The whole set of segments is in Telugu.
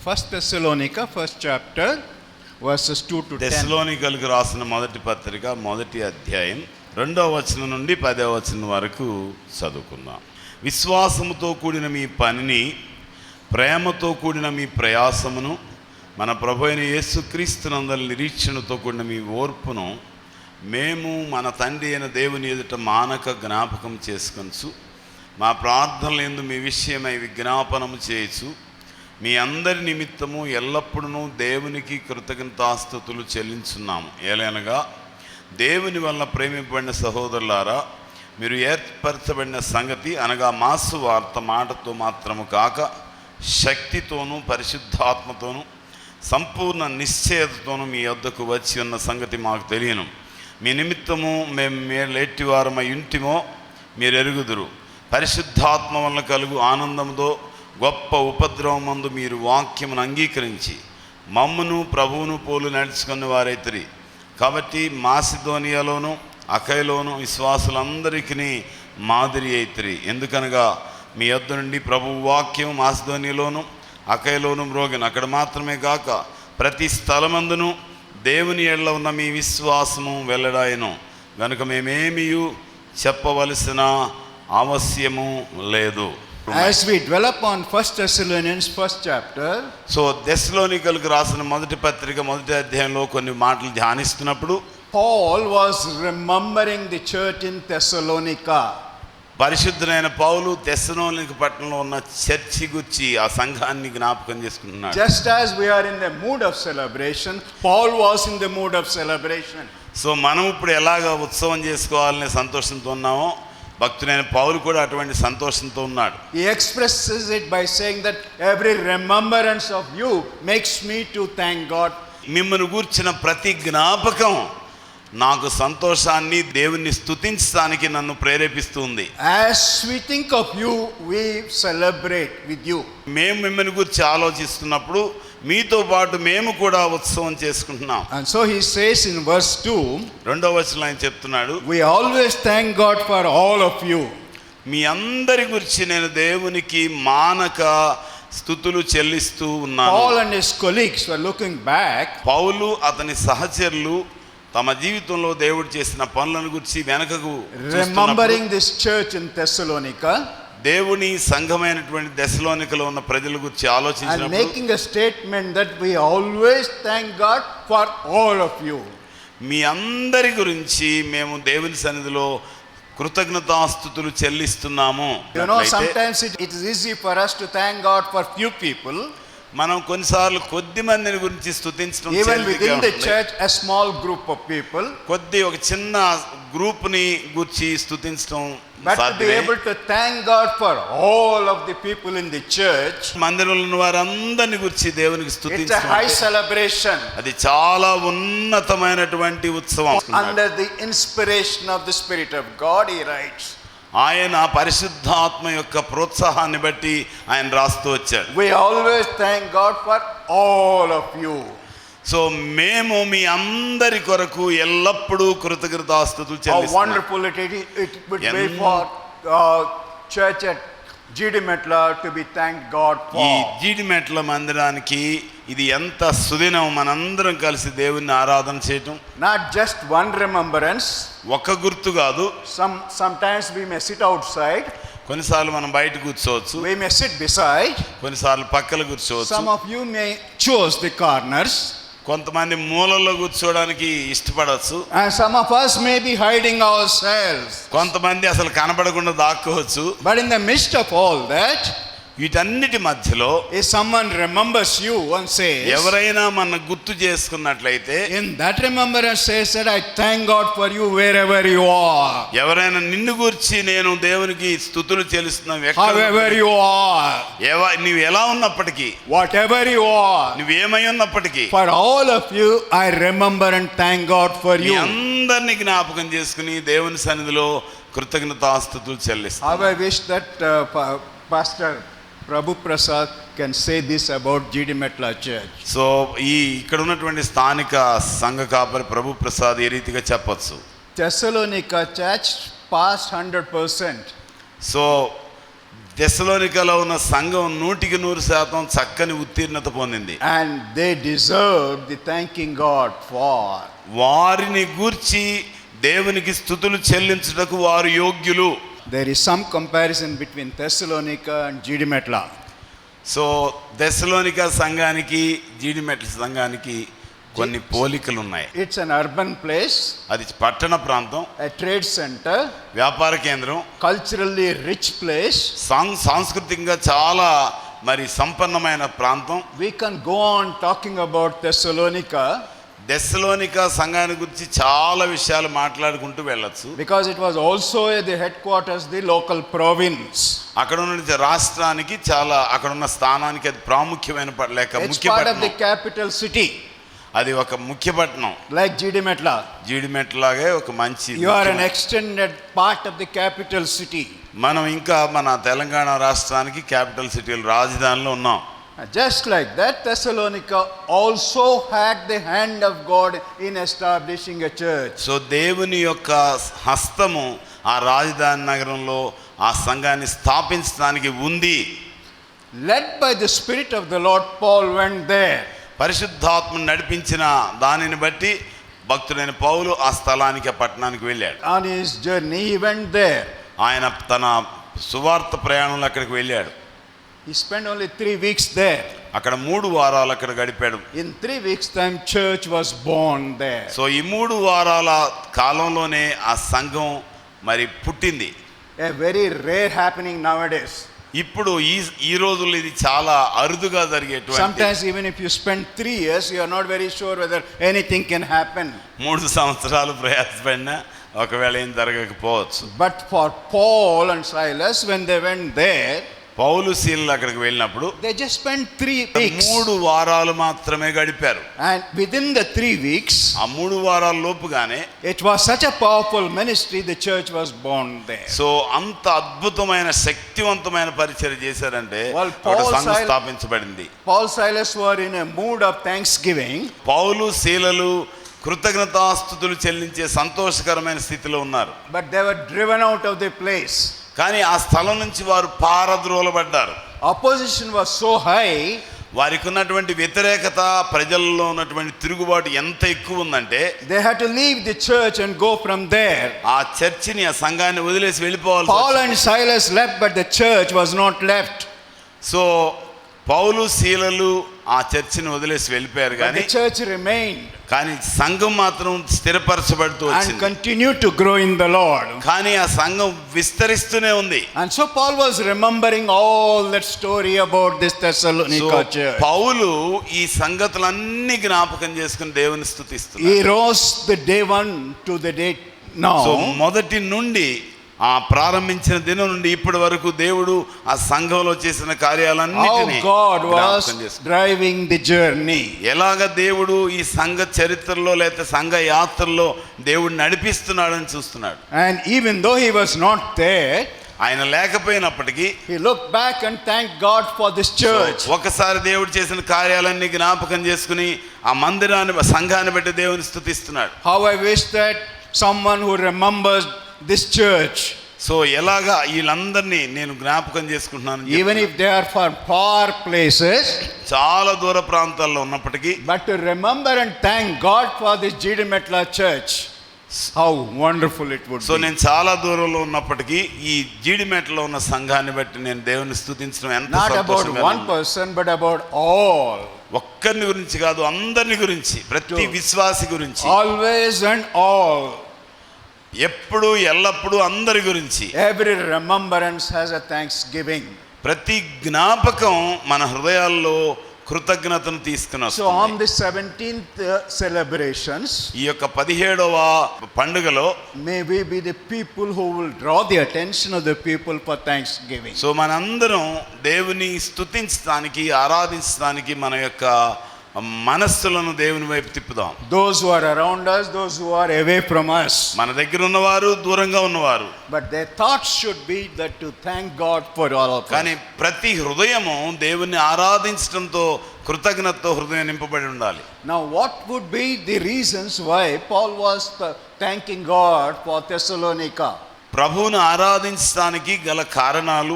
First Thessalonica, first chapter, verses 2 to 10. తెస్సలోనికలకు రాసిన మొదటి పత్రిక మొదటి అధ్యాయం 2వ వచనం నుండి 10వ వచనం వరకు చదువుకుందాం. విశ్వాసముతో కూడిన మీ పనిని, ప్రేమతో కూడిన మీ ప్రయాసమును, మన ప్రభు అయిన యేసుక్రీస్తునందలి నిరీక్షణతో కూడిన మీ ఓర్పును మేము మన తండ్రి అయిన దేవుని ఎదుట మానక జ్ఞాపకం చేసుకొనుచు, మా ప్రార్థనలందు మీ విషయమై విజ్ఞాపనము చేయొచ్చు, మీ అందరి నిమిత్తము ఎల్లప్పుడూ దేవునికి కృతజ్ఞతాస్తుతులు చెల్లించున్నాము. ఏలైనగా దేవుని వల్ల ప్రేమింపబడిన సహోదరులారా, మీరు ఏర్పరచబడిన సంగతి అనగా మాసు వార్త మాటతో మాత్రము కాక శక్తితోనూ పరిశుద్ధాత్మతోనూ సంపూర్ణ నిశ్చయతతోనూ మీ వద్దకు వచ్చి ఉన్న సంగతి మాకు తెలియను. మీ నిమిత్తము మేము మేలేటివారమై ఇంటిమో మీరు ఎరుగుదురు. పరిశుద్ధాత్మ వల్ల కలుగు ఆనందంతో గొప్ప ఉపద్రవమందు మీరు వాక్యమును అంగీకరించి మమ్మును ప్రభువును పోలు నడుచుకున్న వారైతిరి. కాబట్టి మాసిదోనియాలోను అకైలోను విశ్వాసులందరికీ మాదిరి అయితిరి. ఎందుకనగా మీ యొద్ద నుండి ప్రభువు వాక్యం మాసిదోనియాలోను అకైలోను మ్రోగిన. అక్కడ మాత్రమే కాక ప్రతి స్థలమందును దేవుని ఎడల ఉన్న మీ విశ్వాసము వెల్లడాయను. గనుక మేమేమీ చెప్పవలసిన ఆవశ్యము లేదు. As we dwell upon First Thessalonians, first chapter, so తెస్సలోనికలకు రాసిన మొదటి పత్రిక మొదటి అధ్యాయంలో కొన్ని మాటలు ధ్యానిస్తున్నప్పుడు Paul was remembering the church in Thessalonica. పరిశుద్ధులైన పౌలు తెస్సలోనిక పట్టణంలో ఉన్న చర్చి గురించి ఆ సంఘాన్ని జ్ఞాపకం చేసుకుంటున్నాడు. Just as we are in the mood of celebration, Paul was in the mood of celebration. So మనం ఇప్పుడు ఎలాగ ఉత్సవం చేసుకోవాలనే సంతోషంతో ఉన్నామో, భక్తుడైన పౌలు కూడా అటువంటి సంతోషంతో ఉన్నాడు. He expresses it by saying that every remembrance of you makes me to thank God. మిమ్మల్ని గూర్చిన ప్రతి జ్ఞాపకం నాకు సంతోషాన్ని, దేవుణ్ణి స్తుతించడానికి నన్ను ప్రేరేపిస్తుంది. As we think of you, we celebrate with you. మేము మిమ్మల్ని గురించి ఆలోచిస్తున్నప్పుడు మీతో పాటు మేము కూడా ఉత్సవం చేసుకుంటున్నాం. And so he says in verse 2, 2వ వచనంలో ఆయన చెప్తున్నాడు, we always thank God for all of you. మీ అందరి గురించి నేను దేవునికి మానక స్తుతులు చెల్లిస్తూ ఉన్నాను. Paul and his colleagues were looking back. పౌలు అతని సహచరులు తమ జీవితంలో దేవుడు చేసిన పనులను గురించి వెనకకు Remembering this church in Thessalonica దేవుని సంఘమైనటువంటి తెస్సలోనికలో ఉన్న ప్రజల గురించి and ఆలోచించినప్పుడు making a statement that we always thank God for all of you. మీ అందరి గురించి మేము దేవుని సన్నిధిలో కృతజ్ఞతాస్తుతులు చెల్లిస్తున్నాము. You know, sometimes it is easy for us to thank God for few people. మనం కొన్నిసార్లు కొద్ది మందిని గురించి స్తుతించడం, Even within the church, a small group of people. ఒక చిన్న గ్రూప్ని గురించి స్తుతించడం But to be సాధ్యమే. able to thank God for all of the people in the church, మందిరంలో ఉన్న వారందరిని గురించి దేవునికి it's a స్తుతించడం high celebration అది చాలా ఉన్నతమైనటువంటి ఉత్సవం. under the inspiration of the Spirit of God, he writes. ఆయన పరిశుద్ధాత్మ యొక్క ప్రోత్సాహాన్ని బట్టి ఆయన రాస్తూ వచ్చాడు. We always thank God for all of you. So మేము మీ అందరి కొరకు ఎల్లప్పుడూ కృతజ్ఞతాస్తుతులు How చెల్లిస్తున్నాం. wonderful it would be for church at Jeedimetla to be thanked God ఈ for. జీడిమెట్ల మందిరానికి ఇది ఎంత సుదినం, మనందరం కలిసి దేవుణ్ణి ఆరాధన చేయటం. Not just one remembrance. ఒక గుర్తు కాదు. Sometimes we may sit outside. కొన్నిసార్లు మనం బయట కూర్చోవచ్చు, We may sit beside. కొన్నిసార్లు పక్కల కూర్చోవచ్చు. Some of you may choose the corners. కొంతమంది మూలల్లో కూర్చోవడానికి ఇష్టపడవచ్చు. And some of us may be hiding ourselves. కొంతమంది అసలు కనబడకుండా దాక్కోవచ్చు. But in the midst of all that, వీటన్నిటి మధ్యలో if someone remembers you and says, ఎవరైనా మన గుర్తు చేసుకున్నట్లయితే, in that remembrance says that I thank God for you wherever you are. ఎవరైనా నిన్ను గురించి నేను దేవునికి స్తుతులు చెల్లిస్తున్నా, However you are. నువ్వు ఎలా ఉన్నప్పటికీ, Whatever you are. నువ్వేమై ఉన్నప్పటికీ, For all of you, I remember and thank God for me you. అందరినీ జ్ఞాపకం చేసుకుని దేవుని సన్నిధిలో కృతజ్ఞతాస్తుతులు చెల్లిస్తా. How I wish that Pastor Prabhu Prasad can say this about Jeedimetla Church. So ఇక్కడ ఉన్నటువంటి స్థానిక సంఘ కాపరి ప్రభు ప్రసాద్ ఈ రీతిగా చెప్పొచ్చు. Thessalonica Church passed 100%. సో తెస్సలోనికలో ఉన్న సంఘం 100% చక్కని ఉత్తీర్ణత పొందింది. And they deserve the thanking God for. వారిని గూర్చి దేవునికి స్తుతులు చెల్లించుటకు వారు యోగ్యులు. There is some comparison between Thessalonica and Gidimetla. So తెస్సలోనిక సంఘానికి జీడిమెట్ల సంఘానికి కొన్ని పోలికలు ఉన్నాయి. It's an urban place, అది పట్టణ ప్రాంతం, a trade center, వ్యాపార కేంద్రం, culturally rich place. సాంస్కృతికంగా చాలా మరి సంపన్నమైన ప్రాంతం. We can go on talking about Thessalonica తెస్సలోనిక సంఘాన్ని గురించి చాలా విషయాలు మాట్లాడుకుంటూ వెళ్ళొచ్చు. because it was also the headquarters, the local province. అక్కడ ఉన్న రాష్ట్రానికి చాలా అక్కడ ఉన్న స్థానానికి అది ప్రాముఖ్యమైన లేక It's ముఖ్య part of the పట్టణం. capital city, అది ఒక ముఖ్య పట్టణం. like Gidimetla. జీడిమెట్లాగే ఒక మంచి You are an extended part of the capital city. మనం ఇంకా మన తెలంగాణ రాష్ట్రానికి క్యాపిటల్ సిటీలు రాజధానిలో ఉన్నాం. Just like that, Thessalonica also had the hand of God in establishing a church. So దేవుని యొక్క హస్తము ఆ రాజధాని నగరంలో ఆ సంఘాన్ని స్థాపించడానికి ఉంది. Led by the Spirit of the Lord, Paul went there. పరిశుద్ధాత్మను నడిపించిన దానిని బట్టి భక్తుడైన పౌలు ఆ స్థలానికి ఆ పట్టణానికి వెళ్ళాడు. On his journey, he went there. ఆయన తన సువార్త ప్రయాణంలో అక్కడికి వెళ్ళాడు. He spent only 3 weeks there. అక్కడ 3 వారాలు అక్కడ గడిపాడు. In 3 weeks' time, church was born there. So ఈ 3 వారాల కాలంలోనే ఆ సంఘం మరి పుట్టింది. A very rare happening nowadays. ఇప్పుడు ఈ రోజుల్లో ఇది చాలా అరుదుగా జరిగేటువంటి. Sometimes even if you spend 3 years, you are not very sure whether anything can happen. 3 సంవత్సరాలు ప్రయాసపడినా ఒకవేళ ఏం జరగకపోవచ్చు. But for Paul and Silas, when they went there, పౌలు శీలలు అక్కడికి వెళ్ళినప్పుడు they just spent 3 weeks. 3 వారాలు మాత్రమే గడిపారు. And within the 3 weeks, ఆ 3 వారాల లోపుగానే it was such a powerful ministry, the church was born there. So అంత అద్భుతమైన శక్తివంతమైన పరిచర్య చేశారంటే Well, అక్కడ Paul సంఘం Silas- స్థాపించబడింది. Paul Silas were in a mood of thanksgiving. పౌలు శీలలు కృతజ్ఞతాస్తుతులు చెల్లించే సంతోషకరమైన స్థితిలో ఉన్నారు. But they were driven out of the place. కానీ ఆ స్థలం నుంచి వారు పారద్రోలబడ్డారు. Opposition was so high. వారికి ఉన్నటువంటి వ్యతిరేకత, ప్రజల్లో ఉన్నటువంటి తిరుగుబాటు ఎంత ఎక్కువ ఉందంటే They had to leave the church and go from there. ఆ చర్చిని ఆ సంఘాన్ని వదిలేసి వెళ్ళిపోవాలి. Paul and Silas left, but the church was not left. So పౌలు శీలలు ఆ చర్చిని వదిలేసి వెళ్ళిపోయారు, But కానీ the church remained కానీ సంఘం మాత్రం స్థిరపరచబడుతూ and వచ్చింది. continued to grow in the Lord. కానీ ఆ సంఘం విస్తరిస్తూనే ఉంది. And so Paul was remembering all that story about this so Thessalonica church. పౌలు ఈ సంగతులన్నీ జ్ఞాపకం చేసుకుని దేవుని He స్తుతిస్తున్నాడు. rose the day 1 to the day so now. మొదటి నుండి ఆ ప్రారంభించిన దినం నుండి ఇప్పటి వరకు దేవుడు ఆ సంఘంలో చేసిన కార్యాలన్నిటినీ How God was జ్ఞాపకం చేసుకున్నాడు. driving the journey. ఎలాగ దేవుడు ఈ సంఘ చరిత్రలో లేకపోతే సంఘ యాత్రలో దేవుడు నడిపిస్తున్నాడని చూస్తున్నాడు. And even though he was not there, ఆయన లేకపోయినప్పటికీ he looked back and thanked God for this church. ఒకసారి దేవుడు చేసిన కార్యాలన్నీ జ్ఞాపకం చేసుకుని ఆ మందిరాన్ని సంఘాన్ని బట్టి దేవుని స్తుతిస్తున్నాడు. How I wish that someone who remembers this church, so ఎలాగా వీళ్ళందరినీ నేను జ్ఞాపకం చేసుకుంటున్నాను, even if they are from far places, చాలా దూర ప్రాంతాల్లో ఉన్నప్పటికీ but to remember and thank God for this Gidimetla church, how wonderful it would so be. నేను చాలా దూరంలో ఉన్నప్పటికీ ఈ జీడిమెట్లో ఉన్న సంఘాన్ని బట్టి నేను దేవుని స్తుతించడం ఎంత Not about సంతోషంగా one ఉంది. person, but about all. ఒక్కరిని గురించి కాదు, అందరిని గురించి, ప్రతి విశ్వాసి గురించి, Always and all. ఎప్పుడు ఎల్లప్పుడూ అందరి గురించి. Every remembrance has a thanksgiving. ప్రతి జ్ఞాపకం మన హృదయాల్లో కృతజ్ఞతను తీసుకుని So on వస్తుంది. the 17th celebrations, ఈ యొక్క 17వ పండుగలో may we be the people who will draw the attention of the people for thanksgiving. So మనందరం దేవుని స్తుతించడానికి, ఆరాధించడానికి మన యొక్క మనస్సులను దేవుని వైపు తిప్పుదాం. Those who are around us, those who are away from us. మన దగ్గర ఉన్నవారు, దూరంగా ఉన్నవారు. But their thoughts should be that to thank God for all of us. కానీ ప్రతి హృదయము దేవుని ఆరాధించడంతో, కృతజ్ఞతతో హృదయం నింపబడి ఉండాలి. Now what would be the reasons why Paul was thanking God for Thessalonica? ప్రభువును ఆరాధించడానికి గల కారణాలు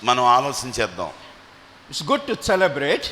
మనం ఆలోచించేద్దాం. It's good to celebrate,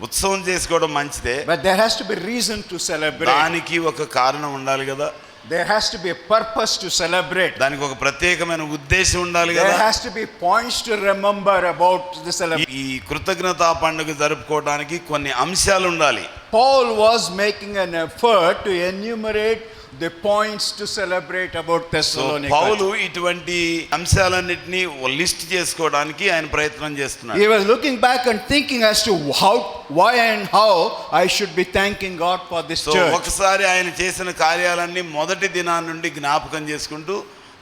ఉత్సవం చేసుకోవడం మంచిదే, but there has to be reason to celebrate. దానికి ఒక కారణం ఉండాలి కదా. There has to be a purpose to celebrate. దానికి ఒక ప్రత్యేకమైన ఉద్దేశం ఉండాలి There కదా. has to be points to remember about the celebration. ఈ కృతజ్ఞతా పండుగ జరుపుకోవడానికి కొన్ని అంశాలు ఉండాలి. Paul was making an effort to enumerate the points to celebrate about so Thessalonica. పౌలు ఇటువంటి అంశాలన్నిటినీ లిస్ట్ చేసుకోవడానికి ఆయన ప్రయత్నం చేస్తున్నాడు. He was looking back and thinking as to how, why and how I should be thanking God for this so church. ఒకసారి ఆయన చేసిన కార్యాలన్నీ మొదటి దినాన్ని నుండి జ్ఞాపకం చేసుకుంటూ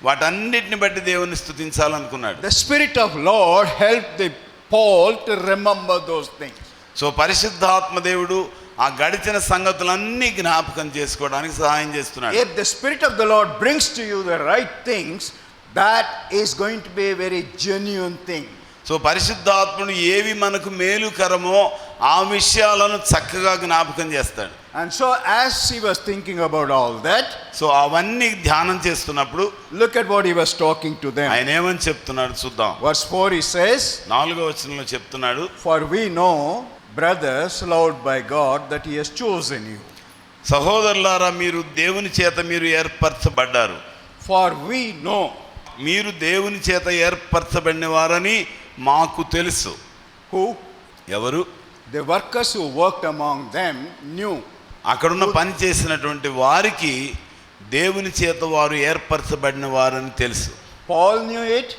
వాటన్నిటిని బట్టి దేవుని స్తుతించాలనుకున్నాడు. The Spirit of Lord helped the Paul to remember those things. So పరిశుద్ధాత్మ దేవుడు ఆ గడిచిన సంగతులన్నీ జ్ఞాపకం చేసుకోవడానికి సహాయం చేస్తున్నాడు. If the Spirit of the Lord brings to you the right things, that is going to be a very genuine thing. So పరిశుద్ధాత్ముడు ఏవి మనకు మేలుకరమో ఆ విషయాలను చక్కగా జ్ఞాపకం చేస్తాడు. And so as he was thinking about all that, so అవన్నీ ధ్యానం చేస్తున్నప్పుడు look at what he was talking to them. ఆయన ఏమని చెప్తున్నాడు చూద్దాం. Verse 4 he says, 4వ వచనంలో చెప్తున్నాడు, for we know, brothers loved by God, that he has chosen you. సహోదరులారా మీరు దేవుని చేత మీరు ఏర్పరచబడ్డారు. For we know. మీరు దేవుని చేత ఏర్పరచబడిన వారని మాకు తెలుసు. Who? ఎవరు? The workers who worked among them knew. అక్కడున్న పని చేసినటువంటి వారికి దేవుని చేత వారు ఏర్పరచబడిన వారని తెలుసు. Paul knew it,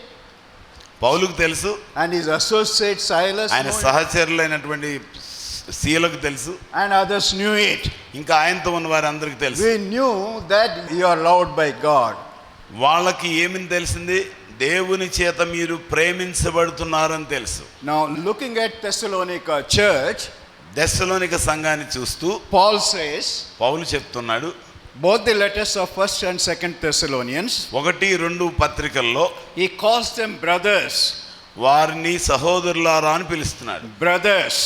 పౌలుకు తెలుసు, and his associate Silas ఆయన knew it, సహచరులైనటువంటి శీలకు తెలుసు, and others knew it. ఇంకా ఆయనతో ఉన్న వారందరికీ తెలుసు. We knew that you are loved by God. వాళ్ళకి ఏమని తెలిసింది? దేవుని చేత మీరు ప్రేమించబడుతున్నారని తెలుసు. Now looking at Thessalonica church, దెస్సలోనిక సంఘాన్ని చూస్తూ Paul says, పౌలు చెప్తున్నాడు, both the letters of 1st and 2nd Thessalonians, 1-2 పత్రికల్లో he calls them brothers. వారిని సహోదరులారా అని పిలుస్తున్నాడు. Brothers.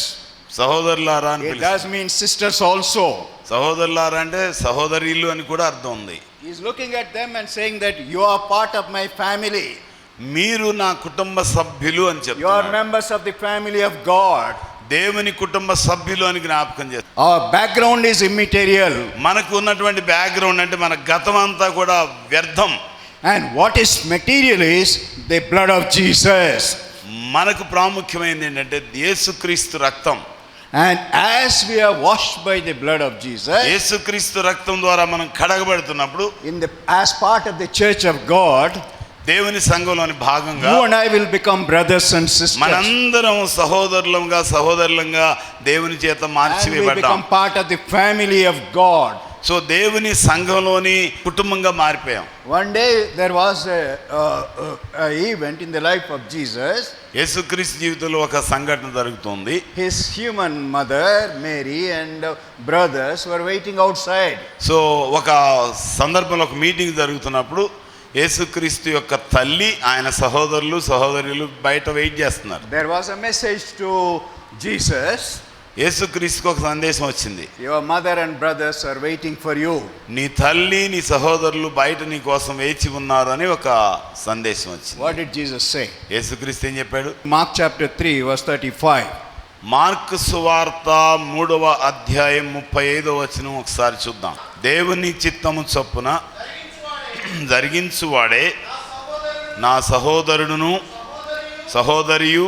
సహోదరులారా అని It పిలుస్తున్నాడు. does mean sisters also. సహోదరులారా అంటే సహోదరీలు అని కూడా అర్థం ఉంది. He's looking at them and saying that you are part of my family. మీరు నా కుటుంబ సభ్యులు అని You are చెప్తున్నాడు. members of the family of God. దేవుని కుటుంబ సభ్యులు అని జ్ఞాపకం చేస్తారు. Our background is immaterial. మనకు ఉన్నటువంటి బ్యాక్గ్రౌండ్ అంటే మన గతం అంతా కూడా వ్యర్థం. And what is material is the blood of Jesus. మనకు ప్రాముఖ్యమైనది ఏంటంటే యేసుక్రీస్తు రక్తం. And as we are washed by the blood of Jesus, యేసుక్రీస్తు రక్తం ద్వారా మనం కడగబడుతున్నప్పుడు as part of the church of God, దేవుని సంఘంలోని భాగంగా you and I will become brothers and sisters. మనందరం సహోదరులంగా దేవుని చేత And we మార్చివేయబడ్డాం. become part of the family of God. So దేవుని సంఘంలోని కుటుంబంగా మారిపోయాం. One day there was a event in the life of Jesus. యేసుక్రీస్తు జీవితంలో ఒక సంఘటన జరుగుతుంది. His human mother Mary and brothers were waiting outside. So ఒక సందర్భంలో ఒక మీటింగ్ జరుగుతున్నప్పుడు యేసుక్రీస్తు యొక్క తల్లి ఆయన సహోదరులు బయట వెయిట్ చేస్తున్నారు. There was a message to Jesus. యేసుక్రీస్తుకు ఒక సందేశం వచ్చింది. Your mother and brothers are waiting for you. నీ తల్లి నీ సహోదరులు బయట నీ కోసం వేచి ఉన్నారు అని ఒక సందేశం వచ్చింది. What did Jesus say? యేసుక్రీస్తు ఏం చెప్పాడు? Mark chapter 3 verse 35. మార్కు సువార్త 3వ అధ్యాయం 35వ వచనం ఒకసారి చూద్దాం. దేవుని చిత్తము చొప్పున జరిగించువాడే నా సహోదరుడును సహోదరియు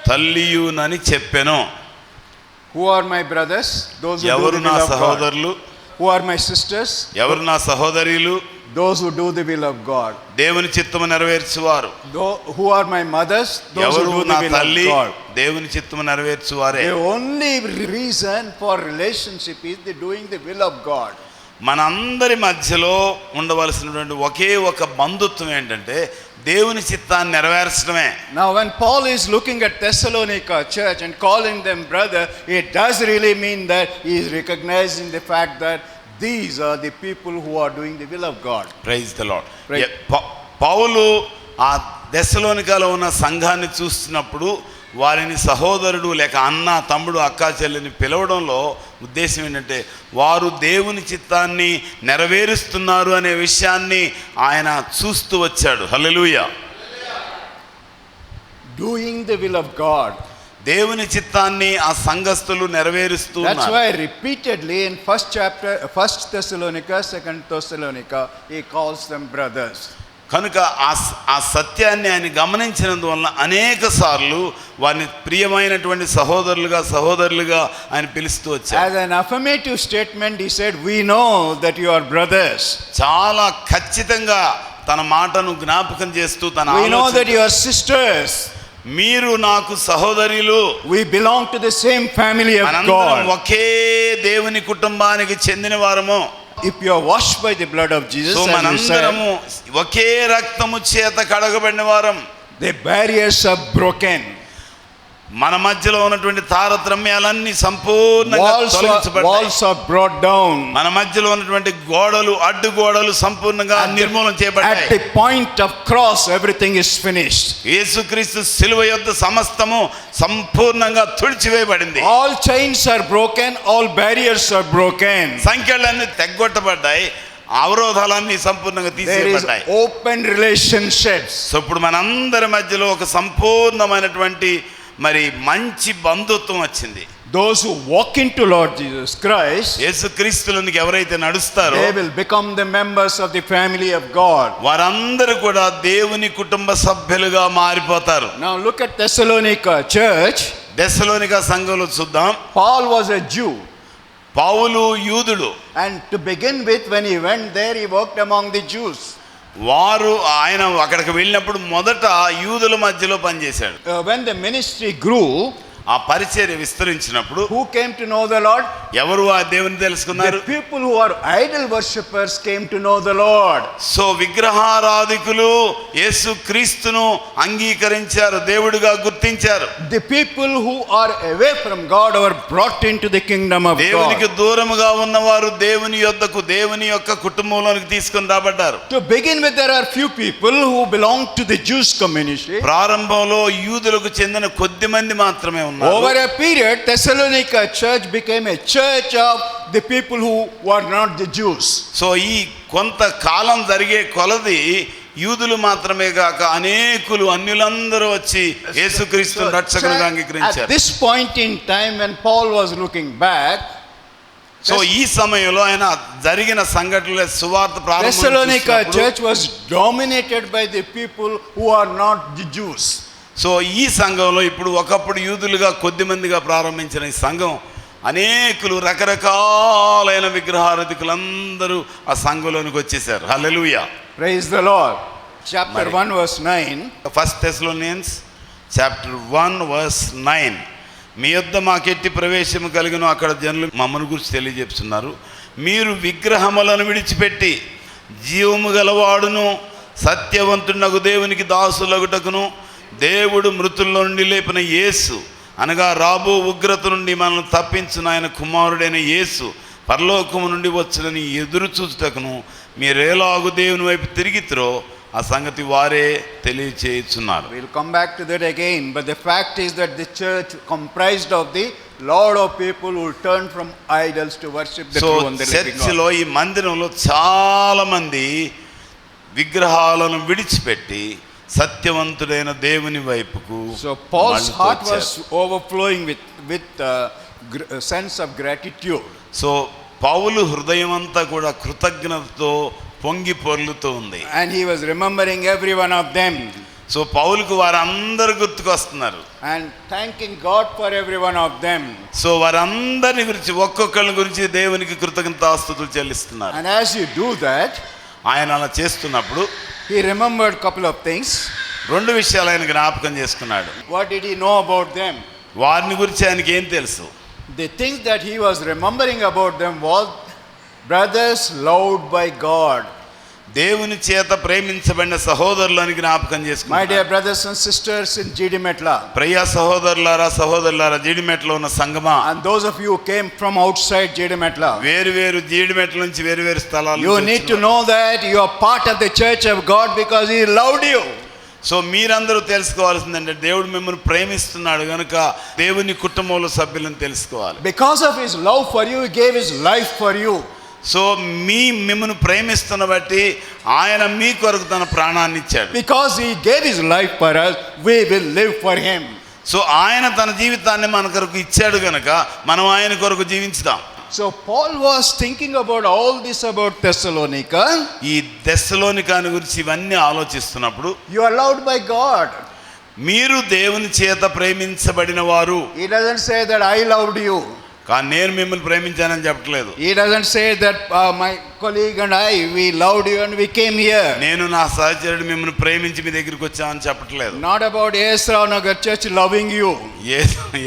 తల్లియునని చెప్పెను. Who are my brothers? Those who do ఎవరు the నా will of God. సహోదరులు? Who are my sisters? ఎవరు నా సహోదరీలు? Those who do the will of God. దేవుని చిత్తము నెరవేర్చువారు. Who are my mothers? Those who ఎవరు do నా the will of తల్లి? God. దేవుని చిత్తము నెరవేర్చువారే. The only reason for relationship is the doing the will of God. మనందరి మధ్యలో ఉండవలసినటువంటి ఒకే ఒక బంధుత్వం ఏంటంటే దేవుని చిత్తాన్ని నెరవేర్చడమే. Now when Paul is looking at Thessalonica church and calling them brother, it does really mean that he is recognizing the fact that these are the people who are doing the will of God. Praise the Lord. Right. Paul ఆ దెస్సలోనికలో ఉన్న సంఘాన్ని చూస్తున్నప్పుడు వారిని సహోదరుడు లేక అన్న తమ్ముడు అక్క చెల్లిని పిలవడంలో ఉద్దేశం ఏంటంటే వారు దేవుని చిత్తాన్ని నెరవేరుస్తున్నారు అనే విషయాన్ని ఆయన చూస్తూ వచ్చాడు. హల్లెలూయా. doing the will of God. దేవుని చిత్తాన్ని ఆ సంఘస్థులు నెరవేరుస్తూ That's ఉన్నారు. why repeatedly in first chapter, 1 Thessalonica, 2 Thessalonica, he calls them brothers. కనుక ఆ సత్యాన్ని ఆయన గమనించినందువలన అనేక సార్లు వారిని ప్రియమైనటువంటి సహోదరులుగా ఆయన పిలుస్తూ వచ్చారు. As an affirmative statement, he said, "We know that you are brothers. చాలా ఖచ్చితంగా తన మాటను జ్ఞాపకం చేస్తూ తన We know that ఆలోచన, you are sisters. మీరు నాకు సహోదరులు, We belong to the same family of మనందరం God. ఒకే దేవుని కుటుంబానికి చెందిన వారము. If you are washed by the blood of Jesus, so as you said, మనందరము ఒకే రక్తము చేత కడగబడిన వారం. the barriers are broken. మన మధ్యలో ఉన్నటువంటి తారతమ్యాలన్నీ సంపూర్ణంగా తొలగించబడ్డాయి. Walls are brought down. మన మధ్యలో ఉన్నటువంటి అడ్డుగోడలు సంపూర్ణంగా నిర్మూలన At చేయబడ్డాయి. the point of cross, everything is finished. యేసుక్రీస్తు శిలువ యొద్ద సమస్తము సంపూర్ణంగా తుడిచివేయబడింది. All chains are broken, all barriers are broken. సంఖ్యలన్నీ తెగ్గొట్టబడ్డాయి, అవరోధాలన్నీ సంపూర్ణంగా There is తీసేయబడ్డాయి. open relationships. So ఇప్పుడు మనందరి మధ్యలో ఒక సంపూర్ణమైనటువంటి మరి మంచి బంధుత్వం వచ్చింది. Those who walk into Lord Jesus Christ, యేసుక్రీస్తులోనికి ఎవరైతే నడుస్తారో they will become the members of the family of God. వారందరూ కూడా దేవుని కుటుంబ సభ్యులుగా మారిపోతారు. Now look at Thessalonica church. దెస్సలోనిక సంఘంలో చూద్దాం. Paul was a Jew, పౌలు యూదుడు. and to begin with, when he went there, he worked among the Jews. ఆయన అక్కడికి వెళ్ళినప్పుడు మొదట యూదుల మధ్యలో పనిచేశాడు. When the ministry grew, ఆ పరిచర్య విస్తరించినప్పుడు who came to know the Lord? ఎవరు ఆ దేవుని తెలుసుకున్నారు? The people who are idol worshippers came to know the Lord. So విగ్రహారాధికులు యేసుక్రీస్తును అంగీకరించారు, దేవుడిగా గుర్తించారు. The people who are away from God were brought into the kingdom of దేవునికి God. దూరముగా ఉన్నవారు దేవుని యొద్దకు, దేవుని యొక్క కుటుంబంలోనికి తీసుకొని రాబడ్డారు. To begin with, there are few people who belong to the Jewish community. ప్రారంభంలో యూదులకు చెందిన కొద్ది మంది మాత్రమే ఉన్నారు. Over a period, Thessalonica church became a church of the people who were not the Jews. So ఈ కొంతకాలం జరిగే కొలది యూదులు మాత్రమే కాక అనేకులు అన్యులందరూ వచ్చి యేసుక్రీస్తును రక్షకునిగా At అంగీకరించారు. this point in time, when Paul was looking back, so ఈ సమయంలో ఆయన జరిగిన సంఘటనల సువార్త Thessalonica ప్రారంభించినప్పుడు church was dominated by the people who are not the Jews. So ఈ సంఘంలో ఇప్పుడు ఒకప్పుడు యూదులుగా కొద్ది మందిగా ప్రారంభించిన ఈ సంఘం అనేకులు రకరకాలైన విగ్రహారాధికులందరూ ఆ సంఘంలోనికి వచ్చేసారు. Hallelujah. Praise the Lord. Chapter 1 verse 9. First Thessalonians chapter 1 verse 9. మీ యొద్ద మాకెట్టి ప్రవేశము కలిగిన అక్కడ జనులు మమ్మను గురించి తెలియజేస్తున్నారు. మీరు విగ్రహములను విడిచిపెట్టి జీవము గలవాడును సత్యవంతునగు దేవునికి దాసులగుటకును దేవుడు మృతుల్లో నుండి లేపిన యేసు అనగా రాబో ఉగ్రత నుండి మనల్ని తప్పించిన ఆయన కుమారుడైన యేసు పరలోకము నుండి వచ్చునని ఎదురు చూచుటకును మీరేలాగు దేవుని వైపు తిరిగితిరో ఆ సంగతి వారే తెలియచేయుచున్నారు. We'll come back to that again, but the fact is that the church comprised of the lot of people who turned from idols to worship the true and the living God. చర్చిలో ఈ మందిరంలో చాలా మంది విగ్రహాలను విడిచిపెట్టి సత్యవంతుడైన దేవుని వైపుకు. So Paul's heart was overflowing with sense of gratitude. So పౌలు హృదయం అంతా కూడా కృతజ్ఞతతో పొంగి పొర్లుతూ ఉంది. And he was remembering every one of them. So పౌలుకు వారందరూ గుర్తుకొస్తున్నారు. And thanking God for every one of them. So వారందరిని గురించి ఒక్కొక్కరి గురించి దేవునికి కృతజ్ఞతాస్తుతులు చెల్లిస్తున్నారు. And as you do that, ఆయన అలా చేస్తున్నప్పుడు he remembered couple of things. రెండు విషయాలు ఆయన జ్ఞాపకం చేసుకున్నాడు. What did he know about them? వారిని గురించి ఆయనకి ఏం తెలుసు? The things that he was remembering about them was brothers loved by God. దేవుని చేత ప్రేమించబడిన సహోదరులని జ్ఞాపకం My చేసుకున్నాడు. dear brothers and sisters in Jidimetla, ప్రియ సహోదరులారా జీడిమెట్లో ఉన్న సంగమా, and those of you who came from outside Jidimetla, వేరు జీడిమెట్ల నుంచి వేరు స్థలాలు you need to know that you are part of the church of God because he loved you. So మీరందరూ తెలుసుకోవాల్సిందంటే దేవుడు మిమ్మల్ని ప్రేమిస్తున్నాడు కనుక దేవుని కుటుంబంలో సభ్యులను తెలుసుకోవాలి. Because of his love for you, he gave his life for you. So మిమ్మల్ని ప్రేమిస్తున్న బట్టి ఆయన మీ కొరకు తన ప్రాణాన్ని ఇచ్చాడు. Because he gave his life for us, we will live for him. So ఆయన తన జీవితాన్ని మన కొరకు ఇచ్చాడు గనక మనం ఆయన కొరకు జీవించుదాం. So Paul was thinking about all this about Thessalonica. ఈ తెస్సలోనికను గురించి ఇవన్నీ ఆలోచిస్తున్నప్పుడు, You are loved by God. మీరు దేవుని చేత ప్రేమించబడిన వారు. He doesn't say that I loved you. కానీ నేను మిమ్మల్ని ప్రేమించానని చెప్పట్లేదు. He doesn't say that my colleague and I, we loved you and we came here. నేను నా సహచరుడు మిమ్మల్ని ప్రేమించి మీ దగ్గరికి వచ్చామని చెప్పట్లేదు. Not about Esra Nagar Church loving you.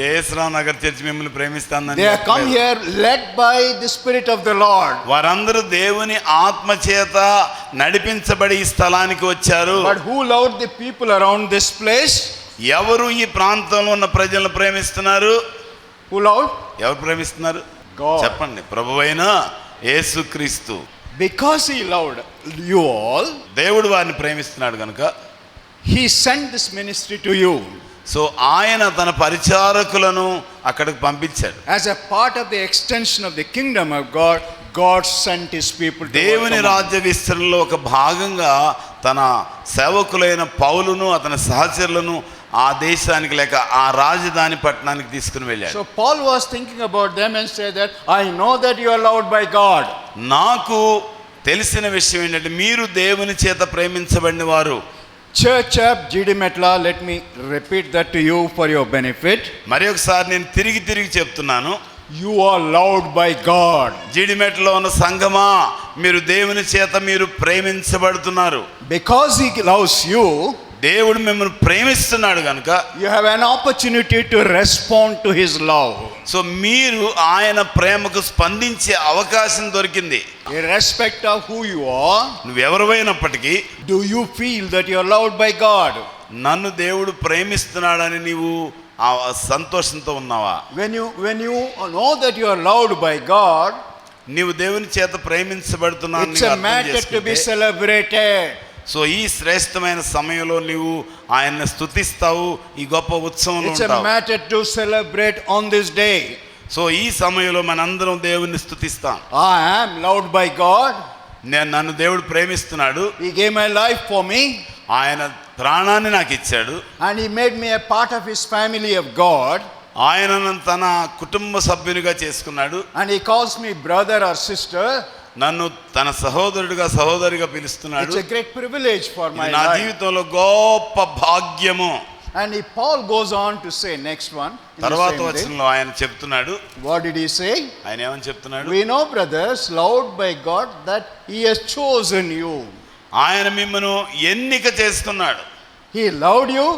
Yesurao Nagar church మిమ్మల్ని ప్రేమిస్తానని. They have come here led by the Spirit of the Lord. వారందరూ దేవుని ఆత్మ చేత నడిపించబడి ఈ స్థలానికి వచ్చారు. But who loved the people around this place? ఎవరు ఈ ప్రాంతంలో ఉన్న ప్రజలను ప్రేమిస్తున్నారు? Who loved? ఎవరు ప్రేమిస్తున్నారు? God. చెప్పండి. ప్రభువైన యేసుక్రీస్తు. Because he loved you all, దేవుడు వారిని ప్రేమిస్తున్నాడు కనుక he sent this ministry to you. So ఆయన తన పరిచారకులను అక్కడికి పంపించాడు. As a part of the extension of the kingdom of God, God sent his people to దేవుని work among రాజ్య విస్తరణలో ఒక భాగంగా తన సేవకులైన పౌలును అతని సహచరులను ఆ దేశానికి లేక ఆ రాజధాని పట్టణానికి తీసుకుని వెళ్ళాడు. So Paul was thinking about them and said that I know that you are loved by God. నాకు తెలిసిన విషయం ఏంటంటే మీరు దేవుని చేత ప్రేమించబడిన వారు. Church of Jidimetla, let me repeat that to you for your benefit. మరి ఒకసారి నేను తిరిగి చెప్తున్నాను. You are loved by God. జీడిమెట్లో ఉన్న సంఘమా, మీరు దేవుని చేత మీరు ప్రేమించబడుతున్నారు. Because he loves you, దేవుడు మిమ్మల్ని ప్రేమిస్తున్నాడు కనుక you have an opportunity to respond to his love. So మీరు ఆయన ప్రేమకు స్పందించే అవకాశం దొరికింది. Irrespective of who you are, నువ్వెవరైనప్పటికీ do you feel that you are loved by God? నన్ను దేవుడు ప్రేమిస్తున్నాడని నీవు ఆ సంతోషంతో ఉన్నావా? When you know that you are loved by God, నీవు దేవుని చేత ప్రేమించబడుతున్నావు. it's a matter to be celebrated. So ఈ శ్రేష్టమైన సమయంలో నీవు ఆయన్ని స్తుతిస్తావు, ఈ గొప్ప ఉత్సవంలో It's a ఉంటావు. matter to celebrate on this day. So ఈ సమయంలో మనందరం దేవుని స్తుతిస్తాం. I am loved by God. నన్ను దేవుడు ప్రేమిస్తున్నాడు. He gave my life for me. ఆయన ప్రాణాన్ని నాకు ఇచ్చాడు. And he made me a part of his family of God. ఆయన నన్ను తన కుటుంబ సభ్యునిగా చేసుకున్నాడు. And he calls me brother or sister. నన్ను తన సహోదరుడిగా సహోదరిగా పిలుస్తున్నాడు. It's a great privilege for my నా life. జీవితంలో గొప్ప భాగ్యము. And Paul goes on to say next one. తర్వాత వచనంలో ఆయన చెప్తున్నాడు. What did he say? ఆయన ఏమని చెప్తున్నాడు? We know, brothers, loved by God, that he has chosen you. ఆయన మిమ్మల్ని ఎన్నిక చేసుకున్నాడు. He loved you.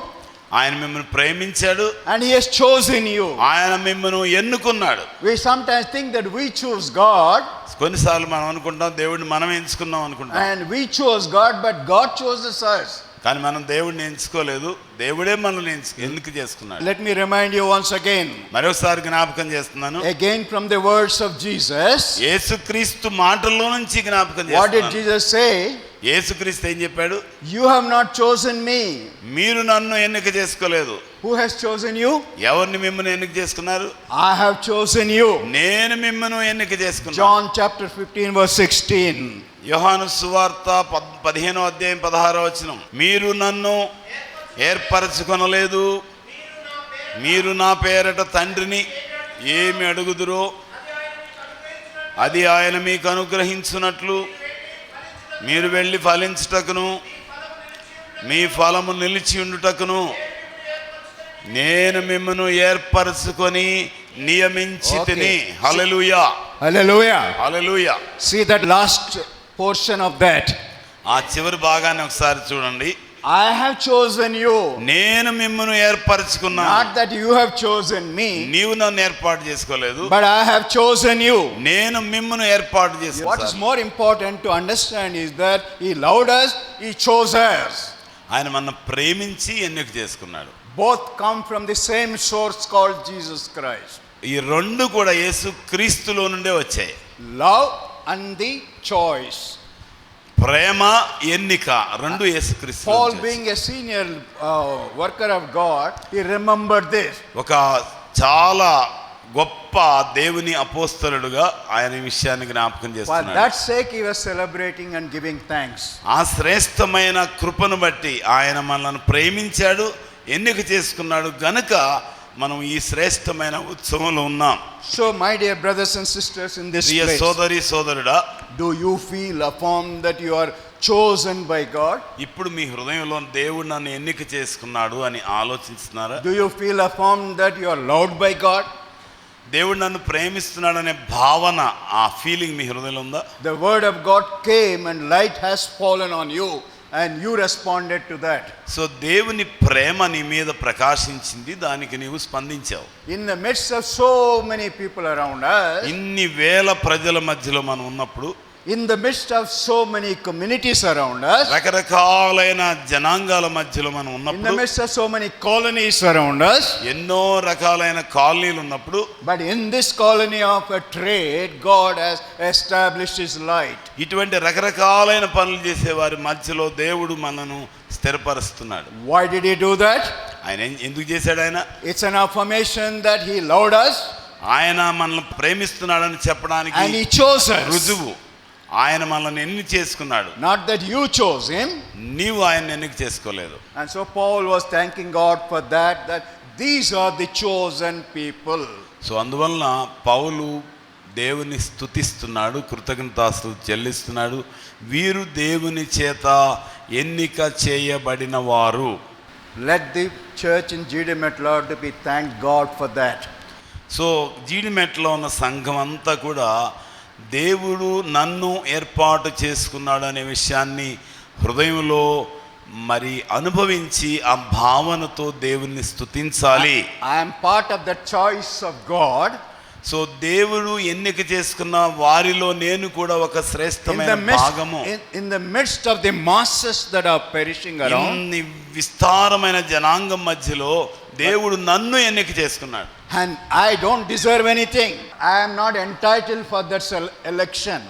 ఆయన మిమ్మల్ని ప్రేమించాడు. And he has chosen you. ఆయన మిమ్మల్ని ఎన్నుకున్నాడు. We sometimes think that we choose God. కొన్నిసార్లు మనం అనుకుంటాం దేవుడిని మనం ఎంచుకున్నాం అనుకుంటాం. And we chose God, but God chose us. కానీ మనం దేవుడిని ఎంచుకోలేదు, దేవుడే మనల్ని ఎన్నిక చేసుకున్నాడు. Let me remind you once again. మరొకసారి జ్ఞాపకం చేస్తున్నాను. Again from the words of Jesus. యేసుక్రీస్తు మాటల్లో నుంచి జ్ఞాపకం What did చేస్తున్నాను. Jesus say? యేసుక్రీస్తు ఏం చెప్పాడు? You have not chosen me. మీరు నన్ను ఎన్నిక చేసుకోలేదు. Who has chosen you? ఎవరిని మిమ్మల్ని ఎన్నిక చేసుకున్నారు? I have chosen you. నేను మిమ్మల్ని ఎన్నిక చేసుకున్నాను. John chapter 15 verse 16. యోహాను సువార్త 15వ అధ్యాయం 16వ వచనం. మీరు నన్ను ఏర్పరచుకొనలేదు, మీరు నా పేరట తండ్రిని ఏమి అడుగుదురో అది ఆయన మీకు అనుగ్రహించున్నట్లు మీరు వెళ్ళి ఫలించుటకును మీ ఫలము నిలిచి ఉండుటకును నేను మిమ్మను ఏర్పరచుకొని నియమించి తిని. హల్లెలూయా, Hallelujah. Hallelujah. See that last portion of that. ఆ చివరి భాగాన్ని ఒకసారి చూడండి. I have chosen you. నేను మిమ్మను ఏర్పరచుకున్నాను. Not that you have chosen me. నీవు నన్ను ఏర్పాటు చేసుకోలేదు, But I have chosen you. నేను మిమ్మను ఏర్పాటు What is చేసుకున్నాను. more important to understand is that he loved us, he chose us. ఆయన మన ప్రేమించి ఎన్నిక చేసుకున్నాడు. Both come from the same source called Jesus Christ. ఈ రెండు కూడా యేసు క్రీస్తులో నుండే వచ్చాయి. Love and the choice. ప్రేమ, ఎన్నిక రెండు యేసు క్రీస్తు. Paul, being a senior worker of God, he remembered this. ఒక చాలా గొప్ప దేవుని అపోస్తలుడుగా ఆయన ఈ విషయాన్ని జ్ఞాపకం For చేస్తున్నాడు. that sake he was celebrating and giving thanks. ఆ శ్రేష్టమైన కృపను బట్టి ఆయన మనల్ని ప్రేమించాడు, ఎన్నిక చేసుకున్నాడు గనుక మనం ఈ శ్రేష్టమైన ఉత్సవంలో ఉన్నాం. So my dear brothers and sisters in this Priya place, సోదరి సోదరుడా, do you feel affirmed that you are chosen by God? ఇప్పుడు మీ హృదయంలో దేవుడు నన్ను ఎన్నిక చేసుకున్నాడు అని ఆలోచిస్తున్నారా? Do you feel affirmed that you are loved by God? దేవుడు నన్ను ప్రేమిస్తున్నాడనే భావన, ఆ ఫీలింగ్ మీ హృదయంలో ఉందా? The word of God came and light has fallen on you and you responded to that. So దేవుని ప్రేమ నీ మీద ప్రకాశించింది, దానికి నీవు స్పందించావు. In the midst of so many people around us, ఇన్ని వేల ప్రజల మధ్యలో మనం ఉన్నప్పుడు, in the midst of so many communities around us, రకరకాలైన జనాంగాల మధ్యలో మనం in the ఉన్నప్పుడు, midst of so many colonies around us, ఎన్నో రకాలైన కాలనీలు ఉన్నప్పుడు, but in this colony of a trade, God has established His light. ఇటువంటి రకరకాలైన పనులు చేసే వారి మధ్యలో దేవుడు మనను స్థిరపరుస్తున్నాడు. Why did He do that? ఆయన ఎందుకు చేశాడు? ఆయన It's an affirmation that He loved us ఆయన మనల్ని ప్రేమిస్తున్నాడని చెప్పడానికి and He chose us. రుజువు. ఆయన మనల్ని ఎన్నిక చేసుకున్నాడు, Not that you chose Him. నీవు ఆయన ఎన్నిక చేసుకోలేదు. And so Paul was thanking God for that, that these are the chosen people. So అందువలన పౌలు దేవుని స్తుతిస్తున్నాడు, కృతజ్ఞతాస్తుతులు చెల్లిస్తున్నాడు. వీరు దేవుని చేత ఎన్నిక చేయబడిన వారు. Let the church in Jidimetla to be thank God for that. So జీడిమెట్లో ఉన్న సంఘం అంతా కూడా దేవుడు నన్ను ఏర్పాటు చేసుకున్నాడు అనే విషయాన్ని హృదయంలో మరి అనుభవించి ఆ భావనతో దేవుణ్ణి స్తుతించాలి. I am part of the choice of God. So దేవుడు ఎన్నిక చేసుకున్న వారిలో నేను కూడా ఒక శ్రేష్టమైన భాగము. In the midst of the masses that are perishing around, ఇన్ని విస్తారమైన జనాంగం మధ్యలో దేవుడు నన్ను ఎన్నిక చేసుకున్నాడు. and I don't deserve anything. I am not entitled for that election.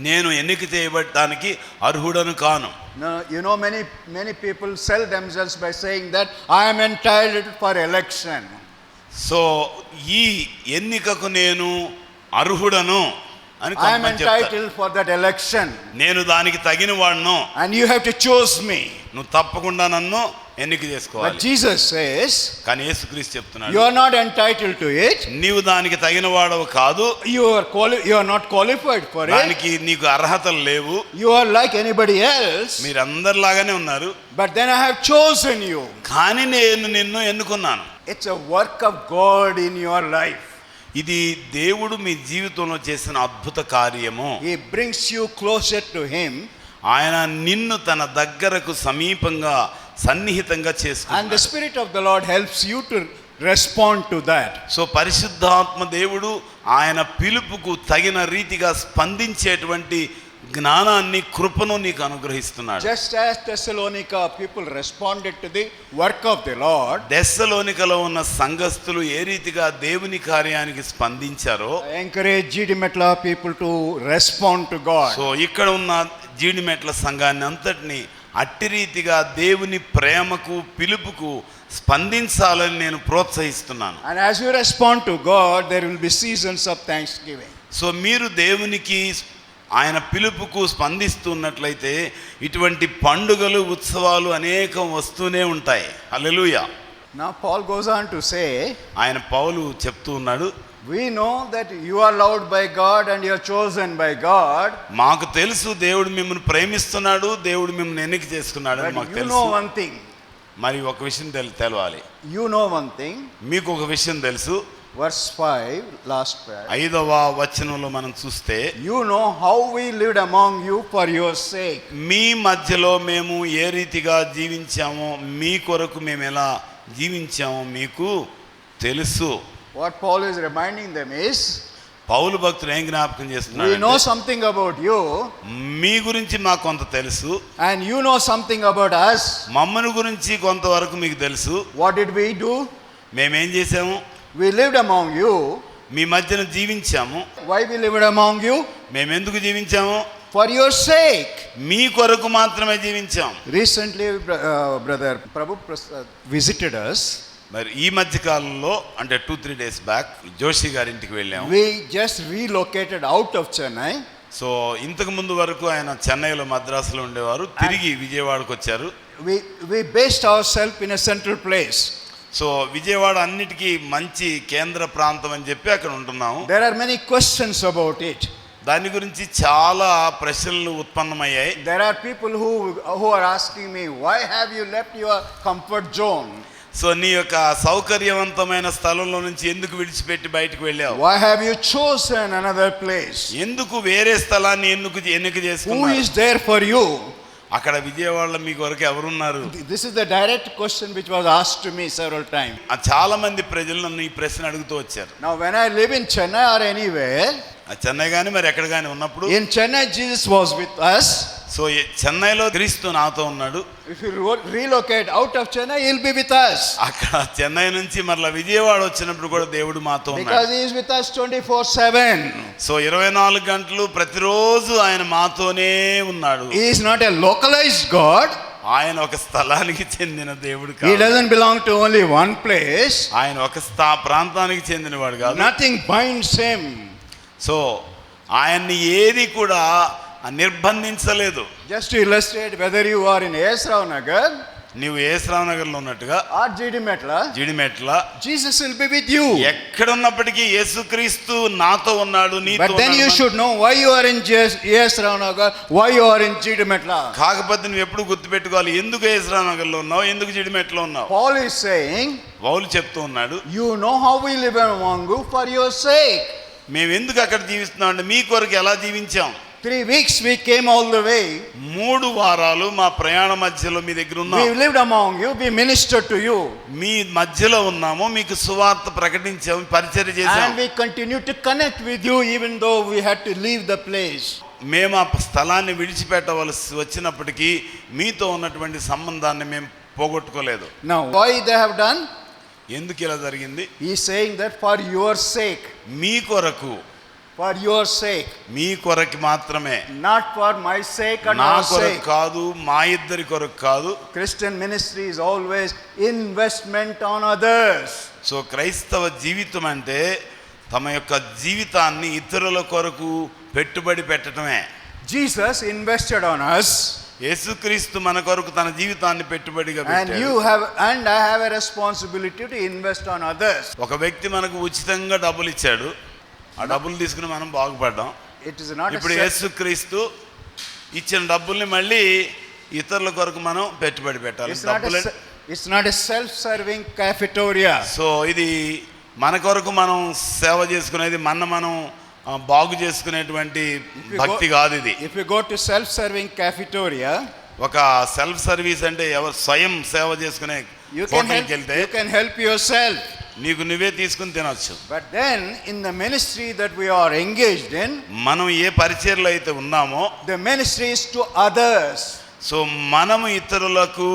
నేను ఎన్నిక చేయబడటానికి అర్హుడను కాను. No, you know, many people sell themselves by saying that I am entitled for election. So ఈ ఎన్నికకు నేను అర్హుడను అని I am కొంతమంది చెప్తారు. entitled for that election నేను దానికి తగిన వాడును, and you have to choose me. నువ్వు తప్పకుండా నన్ను ఎన్నిక But చేసుకోవాలి. Jesus says, కానీ యేసుక్రీస్తు చెప్తున్నాడు, you are not entitled to it. నీవు దానికి తగిన వాడవు కాదు, You are not qualified for it. దానికి నీకు అర్హతలు లేవు, You are like anybody else. మీరందరిలాగానే ఉన్నారు, But then I have chosen you. కానీ నేను నిన్ను ఎన్నుకున్నాను. It's a work of God in your life. ఇది దేవుడు మీ జీవితంలో చేసిన అద్భుత కార్యము. He brings you closer to Him, ఆయన నిన్ను తన దగ్గరకు సమీపంగా సన్నిహితంగా and the చేసుకున్నాడు. Spirit of the Lord helps you to respond to that. So పరిశుద్ధాత్మ దేవుడు ఆయన పిలుపుకు తగిన రీతిగా స్పందించేటువంటి జ్ఞానాన్ని, కృపను నీకు అనుగ్రహిస్తున్నాడు. Just as Thessalonica people responded to the work of the Lord, దెస్సలోనికలో ఉన్న సంఘస్థులు ఏ రీతిగా దేవుని కార్యానికి స్పందించారో, I encourage Jidimetla people to respond to God. So ఇక్కడ ఉన్న జీడిమెట్ల సంఘాన్ని అంతటిని అట్టి రీతిగా దేవుని ప్రేమకు, పిలుపుకు స్పందించాలని నేను ప్రోత్సహిస్తున్నాను. And as you respond to God, there will be seasons of thanksgiving. So మీరు దేవునికి, ఆయన పిలుపుకు స్పందిస్తున్నట్లయితే ఇటువంటి పండుగలు, ఉత్సవాలు అనేకం వస్తూనే ఉంటాయి. హల్లెలూయా. Now Paul goes on to say, ఆయన పౌలు చెప్తూ ఉన్నాడు, we know that you are loved by God and you are chosen by God. మాకు తెలుసు దేవుడు మిమ్మల్ని ప్రేమిస్తున్నాడు, దేవుడు మిమ్మల్ని ఎన్నిక చేసుకున్నాడు అని But మాకు you తెలుసు. know one thing. మరి ఒక విషయం తెలవాలి. You know one thing. మీకు ఒక విషయం తెలుసు. Verse 5, last prayer. 5వ వచనంలో మనం చూస్తే, You know how we lived among you for your sake. మీ మధ్యలో మేము ఏ రీతిగా జీవించామో, మీ కొరకు మేము ఎలా జీవించామో మీకు తెలుసు. What Paul is reminding them is, పౌలు భక్తుడు ఏం జ్ఞాపకం we చేస్తున్నాడు, know something about you మీ గురించి మాకు కొంత తెలుసు, and you know something about us. మమ్మల్ని గురించి కొంతవరకు మీకు తెలుసు. What did we do? మేమేం చేసాము? We lived among you. మీ మధ్యన జీవించాము. Why we lived among you? మేమెందుకు జీవించాము? For your sake. మీ కొరకు మాత్రమే జీవించాం. Recently, Brother Prabhu visited us. మరి ఈ మధ్య కాలంలో అంటే 2-3 డేస్ బ్యాక్ జోషి గారి ఇంటికి వెళ్ళాము. We just relocated out of Chennai. So ఇంతకు ముందు వరకు ఆయన చెన్నైలో మద్రాసులో ఉండేవారు, తిరిగి విజయవాడకు వచ్చారు. We based ourselves in a central place. So Vijayawada అన్నిటికీ మంచి కేంద్ర ప్రాంతం అని చెప్పి అక్కడ ఉంటున్నాము. There are many questions about it. దాని గురించి చాలా ప్రశ్నలు ఉత్పన్నమయ్యాయి. There are people who are asking me, why have you left your comfort zone? So నీ యొక్క సౌకర్యవంతమైన స్థలంలో నుంచి ఎందుకు విడిచిపెట్టి బయటకు వెళ్ళావు? Why have you chosen another place? ఎందుకు వేరే స్థలాన్ని ఎన్నిక Who చేసుకున్నావు? is there for you? అక్కడ విజయవాడలో మీకు వరకు ఎవరున్నారు? This is the direct question which was asked to me several times. చాలా మంది ప్రజలు నన్ను ఈ ప్రశ్న అడుగుతూ వచ్చారు. Now when I live in Chennai or anywhere, Chennai కానీ మరి ఎక్కడ కానీ ఉన్నప్పుడు in Chennai Jesus was with us. So చెన్నైలో క్రీస్తు నాతో ఉన్నాడు. If you relocate out of Chennai, he'll be with us. అక్కడ చెన్నై నుంచి మరలా విజయవాడ వచ్చినప్పుడు కూడా దేవుడు మాతో ఉన్నాడు. Because he is with us 24/7. So 24 గంటలు ప్రతిరోజు ఆయన మాతోనే ఉన్నాడు. He is not a localized God. ఆయన ఒక స్థలానికి చెందిన దేవుడు He కాదు. doesn't belong to only one place. ఆయన ఒక ప్రాంతానికి చెందినవాడు కాదు. Nothing binds him. సో ఆయన్ని ఏది కూడా నిర్బంధించలేదు. Just to illustrate, whether you are in Esrav Nagar నీవు ఏసరావు నగర్లో ఉన్నట్టుగా or Jidimetla, Jeedimetla Jesus will be with you. ఎక్కడున్నప్పటికీ యేసుక్రీస్తు నాతో ఉన్నాడు, నీతో But then you ఉన్నాడు. should know why you are in Esrav Nagar, why you are in Jidimetla. కాకపోతే నువ్వు ఎప్పుడు గుర్తుపెట్టుకోవాలి, ఎందుకు ఏసరావు నగర్లో ఉన్నావు, ఎందుకు జిడిమెట్లో ఉన్నావు. Paul is saying, పౌలు చెప్తూ ఉన్నాడు, you know how we live among you for your sake. మేము ఎందుకు అక్కడ జీవిస్తున్నాం అంటే మీ కొరకు ఎలా జీవించాం. 3 weeks we came all the way. 3 వారాలు మా ప్రయాణ మధ్యలో మీ దగ్గర ఉన్నాం. We lived among you, we ministered to you. మీ మధ్యలో ఉన్నాము, మీకు సువార్త ప్రకటించాము, పరిచర్య చేశాము. And we continue to connect with you even though we had to leave the place. మేము ఆ స్థలాన్ని విడిచిపెట్టవలసి వచ్చినప్పటికీ మీతో ఉన్నటువంటి సంబంధాన్ని మేము పోగొట్టుకోలేదు. Now why they have done? ఎందుకు ఇలా జరిగింది? He is saying that for your sake. మీ కొరకు, For your sake. మీ కొరకు మాత్రమే, Not for my sake or నా our కొరకు sake. కాదు, మా ఇద్దరి కొరకు కాదు. Christian ministry is always investment on others. So క్రైస్తవ జీవితం అంటే తమ యొక్క జీవితాన్ని ఇతరుల కొరకు పెట్టుబడి పెట్టడమే. Jesus invested on us. యేసుక్రీస్తు మన కొరకు తన జీవితాన్ని పెట్టుబడిగా And పెట్టాడు. you have and I have a responsibility to invest on others. ఒక వ్యక్తి మనకు ఉచితంగా డబ్బులు ఇచ్చాడు, ఆ డబ్బులు తీసుకుని మనం బాగుపడ్డాం. It is not ఇప్పుడు యేసుక్రీస్తు ఇచ్చిన డబ్బుల్ని మళ్ళీ ఇతరుల కొరకు మనం పెట్టుబడి పెట్టాలి. it's not a self-serving cafeteria. So ఇది మన కొరకు మనం సేవ చేసుకునేది, మనం బాగు చేసుకునేటువంటి భక్తి కాదు ఇది. If you go to self-serving cafeteria, ఒక సెల్ఫ్ సర్వీస్ అంటే ఎవరు స్వయం సేవ చేసుకునే హోటల్కి వెళ్తే you can help yourself. నీకు నువ్వే తీసుకుని తినొచ్చు. But then in the ministry that we are engaged in, మనం ఏ పరిచర్యలో అయితే ఉన్నామో the ministry is to others. So మనము ఇతరులకు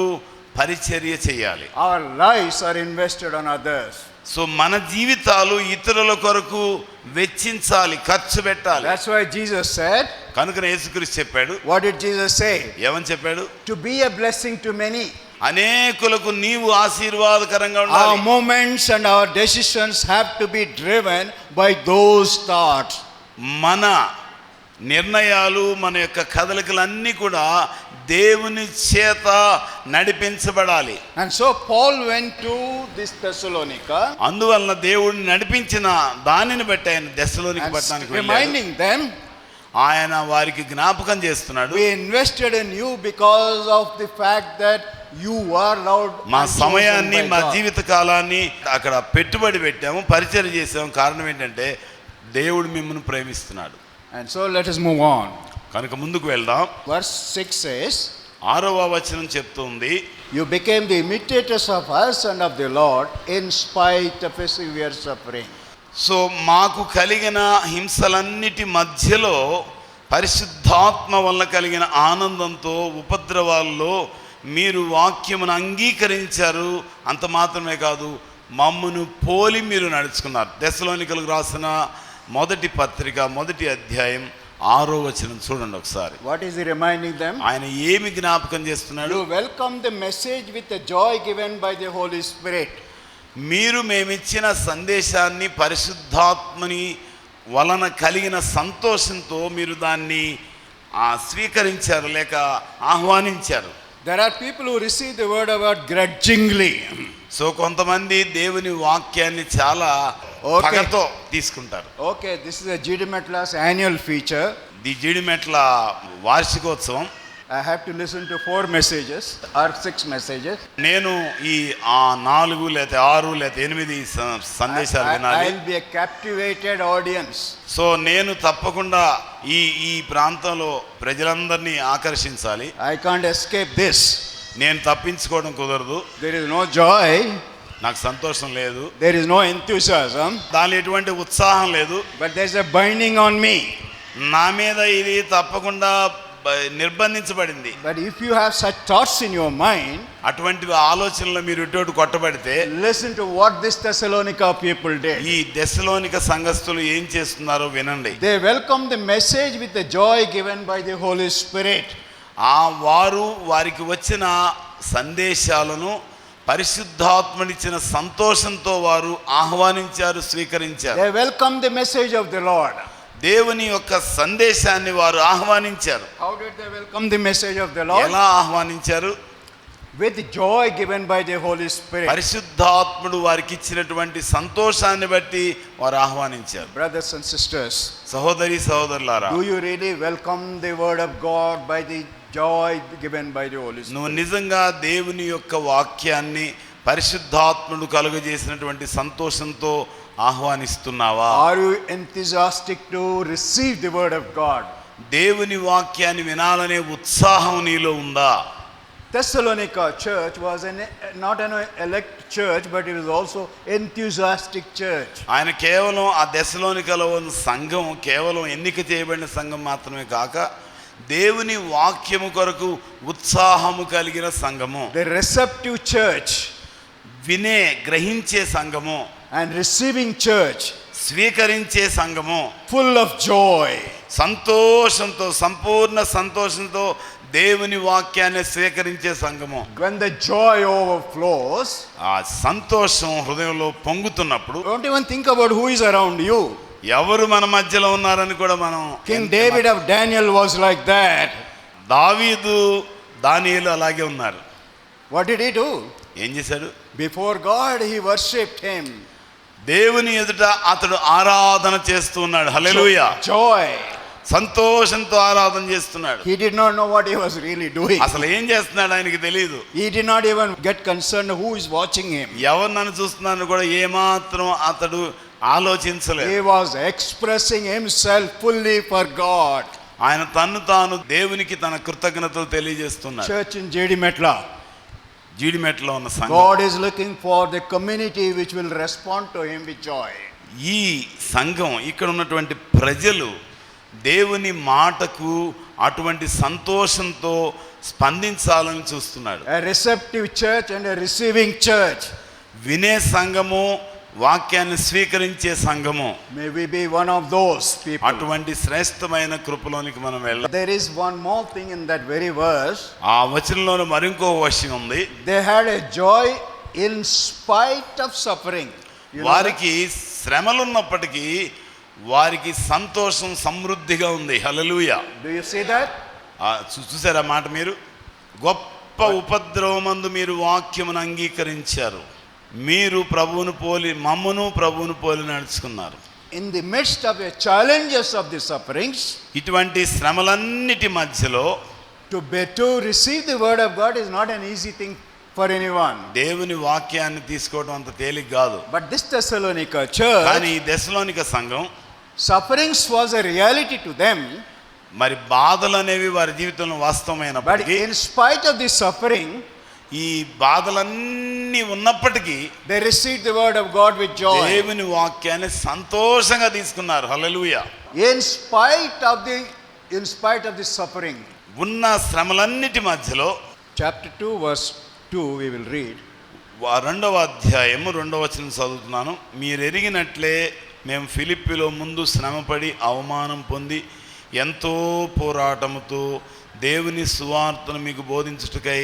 పరిచర్య చేయాలి. Our lives are invested on others. So మన జీవితాలు ఇతరుల కొరకు వెచ్చించాలి, ఖర్చు పెట్టాలి. That's why Jesus said, కనుక యేసుక్రీస్తు చెప్పాడు. what did Jesus say? ఏమని చెప్పాడు? To be a blessing to many. అనేకులకు నీవు ఆశీర్వాదకరంగా Our ఉండాలి. moments and our decisions have to be driven by those thoughts. మన నిర్ణయాలు, మన యొక్క కదలికలన్నీ కూడా దేవుని చేత నడిపించబడాలి. And so Paul went to this Thessalonica, అందువలన దేవుడిని నడిపించిన దానిని బట్టి ఆయన దెస్సలోనిక పట్టణానికి వెళ్ళాడు. reminding them, ఆయన వారికి జ్ఞాపకం చేస్తున్నాడు, we invested in you because of the fact that you are loved. మా and chosen సమయాన్ని, by మా God. జీవిత కాలాన్ని అక్కడ పెట్టుబడి పెట్టాము, పరిచర్య చేసాము. కారణం ఏంటంటే దేవుడు మిమ్మల్ని ప్రేమిస్తున్నాడు. And so let us move on. కనుక ముందుకు వెళ్దాం. Verse 6 says, 6వ వచనం చెప్తుంది, you became the imitators of us and of the Lord in spite of a severe suffering. So మాకు కలిగిన హింసలన్నిటి మధ్యలో పరిశుద్ధాత్మ వల్ల కలిగిన ఆనందంతో ఉపద్రవాల్లో మీరు వాక్యమును అంగీకరించారు. అంత మాత్రమే కాదు, మమ్మును పోలి మీరు నడుచుకున్నారు. దెస్సలోనికలకు రాసిన మొదటి పత్రిక 1వ అధ్యాయం 6వ వచనం చూడండి ఒకసారి. What is he reminding them? ఆయన ఏమి జ్ఞాపకం చేస్తున్నాడు? You welcome the message with the joy given by the Holy Spirit. మీరు మేమిచ్చిన సందేశాన్ని పరిశుద్ధాత్మని వలన కలిగిన సంతోషంతో మీరు దాన్ని స్వీకరించారు లేక ఆహ్వానించారు. There are people who receive the word of God grudgingly. So కొంతమంది దేవుని వాక్యాన్ని చాలా పగతో తీసుకుంటారు. Okay, this is a GD Metla's annual feature. The Jeedimetla వార్షికోత్సవం. I have to listen to 4 messages or 6 messages. నేను ఈ 4 లేదా 6 లేదా 8 సందేశాలు వినాలి. I'll be a captivated audience. So నేను తప్పకుండా ఈ ప్రాంతంలో ప్రజలందరినీ ఆకర్షించాలి. I can't escape this. నేను తప్పించుకోవడం కుదరదు. There is no joy. నాకు సంతోషం లేదు. There is no enthusiasm. దానిలో ఎటువంటి ఉత్సాహం లేదు. But there's a binding on me. నా మీద ఇది తప్పకుండా నిర్బంధించబడింది. But if you have such thoughts in your mind, అటువంటి ఆలోచనలు మీరు ఇటు కొట్టబడితే, listen to what this Thessalonica people did. ఈ దెస్సలోనిక సంఘస్థులు ఏం చేస్తున్నారో వినండి. They welcomed the message with the joy given by the Holy Spirit. వారు వారికి వచ్చిన సందేశాలను పరిశుద్ధాత్మనిచ్చిన సంతోషంతో వారు ఆహ్వానించారు, స్వీకరించారు. They welcomed the message of the Lord. దేవుని యొక్క సందేశాన్ని వారు ఆహ్వానించారు. How did they welcome the message of the Lord? ఎలా ఆహ్వానించారు? With joy given by the Holy Spirit. పరిశుద్ధాత్ముడు వారికి ఇచ్చినటువంటి సంతోషాన్ని బట్టి వారు ఆహ్వానించారు. Brothers and sisters, సహోదరి సహోదరులారా, do you really welcome the word of God by the joy given by the Holy Spirit? నువ్వు నిజంగా దేవుని యొక్క వాక్యాన్ని పరిశుద్ధాత్ముడు కలుగజేసినటువంటి సంతోషంతో ఆహ్వానిస్తున్నావా? Are you enthusiastic to receive the word of God? దేవుని వాక్యాన్ని వినాలనే ఉత్సాహం నీలో ఉందా? Thessalonica church was not an elect church, but it was also enthusiastic church. ఆయన కేవలం ఆ దెస్సలోనికలో ఉన్న సంఘం కేవలం ఎన్నిక చేయబడిన సంఘం మాత్రమే కాక దేవుని వాక్యము కొరకు ఉత్సాహము కలిగిన సంఘము. The receptive church వినే గ్రహించే సంఘము and receiving church, స్వీకరించే సంఘము, full of joy. సంతోషంతో సంపూర్ణ సంతోషంతో దేవుని వాక్యాన్ని స్వీకరించే సంఘము. When the joy overflows, ఆ సంతోషం హృదయంలో పొంగుతున్నప్పుడు, don't even think about who is around you. ఎవరు మన మధ్యలో ఉన్నారని కూడా మనం. King David of Daniel was like that. దావీదు దానియేలు అలాగే ఉన్నారు. What did he do? ఏం చేశాడు? Before God he worshipped him. దేవుని ఎదుట అతడు ఆరాధన చేస్తూ ఉన్నాడు. హల్లెలూయా. Joy. సంతోషంతో ఆరాధన చేస్తున్నాడు. He did not know what he was really doing. అసలు ఏం చేస్తున్నాడు ఆయనకి తెలియదు. He did not even get concerned who is watching him. ఎవరు నన్ను చూస్తున్నారని కూడా ఏమాత్రం అతడు ఆలోచించలేదు. He was expressing himself fully for God. ఆయన తన్ను తాను దేవునికి తన కృతజ్ఞతలు తెలియజేస్తున్నాడు. Church in JD Metla, జీడిమెట్లో ఉన్న సంఘం, God is looking for the community which will respond to him with joy. ఈ సంఘం ఇక్కడ ఉన్నటువంటి ప్రజలు దేవుని మాటకు అటువంటి సంతోషంతో స్పందించాలని చూస్తున్నాడు. A receptive church and a receiving church. వినే సంఘము, వాక్యాన్ని స్వీకరించే సంఘము. May we be one of those people. అటువంటి శ్రేష్టమైన కృపలోనికి మనం వెళ్ళాలి. There is one more thing in that very verse. ఆ వచనంలో మరింకో విషయం ఉంది. They had a joy in spite of suffering. వారికి శ్రమలున్నప్పటికీ వారికి సంతోషం సమృద్ధిగా ఉంది. హల్లెలూయా. Do you see that? చూసారా మాట మీరు? గొప్ప ఉపద్రవమందు మీరు వాక్యమును అంగీకరించారు, మీరు ప్రభువును పోలి మమ్మను ప్రభువును పోలి నడుచుకున్నారు. In the midst of the challenges of the sufferings, ఇటువంటి శ్రమలన్నిటి మధ్యలో to receive the word of God is not an easy thing for anyone. దేవుని వాక్యాన్ని తీసుకోవడం అంత తేలిక కాదు. But this Thessalonica church, కానీ ఈ దెస్సలోనిక సంఘం sufferings was a reality to them. మరి బాధలు అనేవి వారి జీవితంలో But వాస్తవమైనప్పటికీ, in spite of the suffering, ఈ బాధలన్నీ ఉన్నప్పటికీ they received the word of God with joy. దేవుని వాక్యాన్ని సంతోషంగా తీసుకున్నారు. హల్లెలూయా. In spite of the suffering. ఉన్న శ్రమలన్నిటి మధ్యలో Chapter 2 verse 2 we will read. 2వ అధ్యాయము 2వ వచనం చదువుతున్నాను. మీరు ఎరిగినట్లే మేము ఫిలిప్పీలో ముందు శ్రమపడి అవమానం పొంది ఎంతో పోరాటముతో దేవుని సువార్తను మీకు బోధించుటకై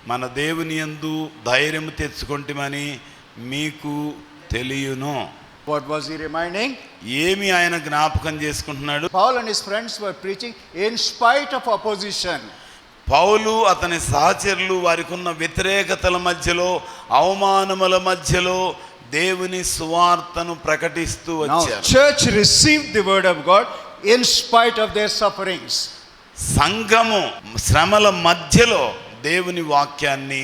మన దేవుని యందు ధైర్యము తెచ్చుకొంటిమని మీకు తెలియను. What was he reminding? ఏమి ఆయన జ్ఞాపకం చేసుకుంటున్నాడు? Paul and his friends were preaching in spite of opposition. పౌలు అతని సహచరులు వారికి ఉన్న వ్యతిరేకతల మధ్యలో, అవమానముల మధ్యలో దేవుని సువార్తను ప్రకటిస్తూ Now వచ్చారు. church received the word of God in spite of their sufferings. సంఘము శ్రమల మధ్యలో దేవుని వాక్యాన్ని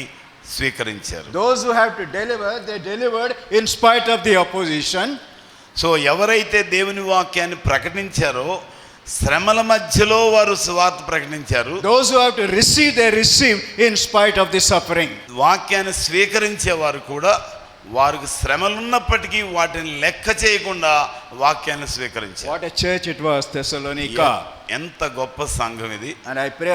స్వీకరించారు. Those who have to deliver, they delivered in spite of the opposition. So ఎవరైతే దేవుని వాక్యాన్ని ప్రకటించారో శ్రమల మధ్యలో వారు సువార్త ప్రకటించారు. Those who have to receive, they received in spite of the suffering. వాక్యాన్ని స్వీకరించేవారు కూడా వారికి శ్రమలున్నప్పటికీ వాటిని లెక్క చేయకుండా వాక్యాన్ని స్వీకరించారు. What a church it was, Thessalonica. ఎంత గొప్ప సంఘం ఇది. And I pray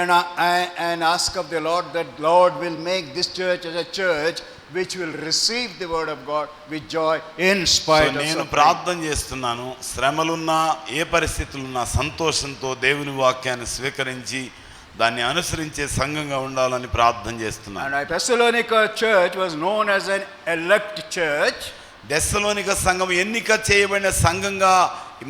and ask of the Lord that Lord will make this church as a church which will receive the word of God with joy in spite of నేను suffering. ప్రార్థన చేస్తున్నాను, శ్రమలున్నా ఏ పరిస్థితులున్నా సంతోషంతో దేవుని వాక్యాన్ని స్వీకరించి దాన్ని అనుసరించే సంఘంగా ఉండాలని ప్రార్థన చేస్తున్నాను. And Thessalonica church was known as an elect church. దెస్సలోనిక సంఘం ఎన్నిక చేయబడిన సంఘంగా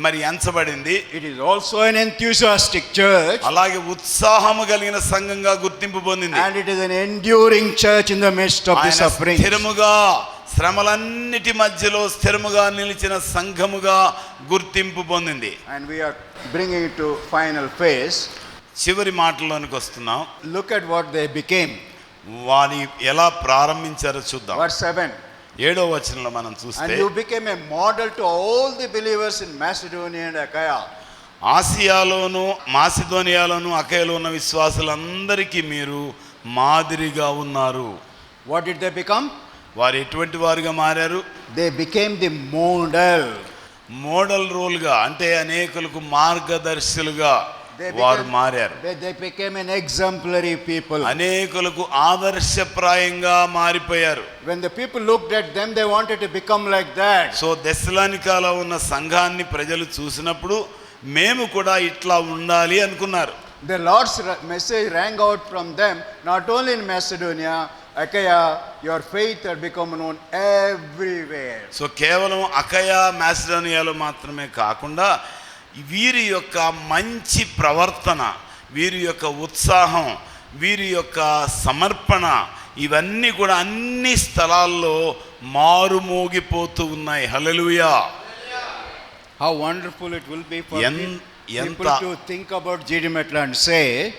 మరి ఎంచబడింది. It is also an enthusiastic church. అలాగే ఉత్సాహము కలిగిన సంఘంగా గుర్తింపు పొందింది. And it is an enduring church in the midst of the suffering. స్థిరముగా శ్రమలన్నిటి మధ్యలో స్థిరముగా నిలిచిన సంఘముగా గుర్తింపు పొందింది. And we are bringing it to final phase. చివరి మాటల్లోనికి వస్తున్నాం. Look at what they became. వారి ఎలా ప్రారంభించారో చూద్దాం. Verse 7. 7వ వచనంలో మనం చూస్తే, And you became a model to all the believers in Macedonia and Achaia. ఆసియాలోను మాసిదోనియాలోను అకయలో ఉన్న విశ్వాసులందరికీ మీరు మాదిరిగా ఉన్నారు. What did they become? వారు ఎటువంటి వారుగా మారారు? They became the model. Model రోల్గా, అంటే అనేకులకు మార్గదర్శులుగా వారు మారారు. They became an exemplary people. అనేకులకు ఆదర్శప్రాయంగా మారిపోయారు. When the people looked at them, they wanted to become like that. So దెస్సలోనికలో ఉన్న సంఘాన్ని ప్రజలు చూసినప్పుడు మేము కూడా ఇట్లా ఉండాలి అనుకున్నారు. The Lord's message rang out from them, not only in Macedonia, Achaia, your faith had become known everywhere. So కేవలం అకయా మాసిడోనియాలో మాత్రమే కాకుండా వీరి యొక్క మంచి ప్రవర్తన, వీరి యొక్క ఉత్సాహం, వీరి యొక్క సమర్పణ ఇవన్నీ కూడా అన్ని స్థలాల్లో మారుమోగిపోతూ ఉన్నాయి. హల్లెలూయా. How wonderful it will be for people ఎంత to think about Jidimetla and say,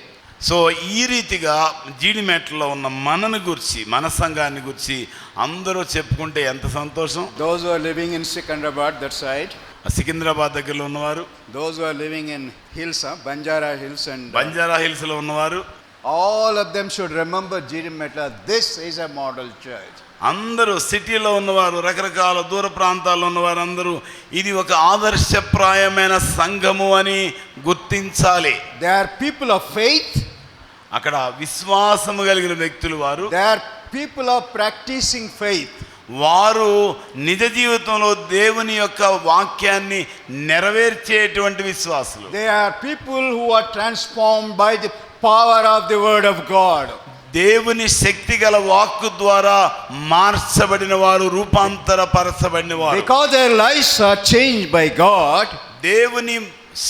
so ఈ రీతిగా జీడిమెట్లలో ఉన్న మనను గురించి, మన సంఘాన్ని గురించి అందరూ చెప్పుకుంటే ఎంత సంతోషం. those who are living in Secunderabad, that side, Secunderabad దగ్గరలో ఉన్నవారు, those who are living in hills, Banjara Hills and Banjara హిల్స్లో ఉన్నవారు, all of them should remember Jidimetla. This is a model church. అందరూ సిటీలో ఉన్నవారు, రకరకాల దూర ప్రాంతాల్లో ఉన్నవారు అందరూ ఇది ఒక ఆదర్శప్రాయమైన సంఘము అని గుర్తించాలి. They are people of faith. అక్కడ విశ్వాసము కలిగిన వ్యక్తులు వారు. They are people of practicing faith. వారు నిజ జీవితంలో దేవుని యొక్క వాక్యాన్ని నెరవేర్చేటువంటి విశ్వాసులు. They are people who are transformed by the power of the word of God. దేవుని శక్తి గల వాక్కు ద్వారా మార్చబడిన వారు, రూపాంతరపరచబడిన వారు. Because their lives are changed by God, దేవుని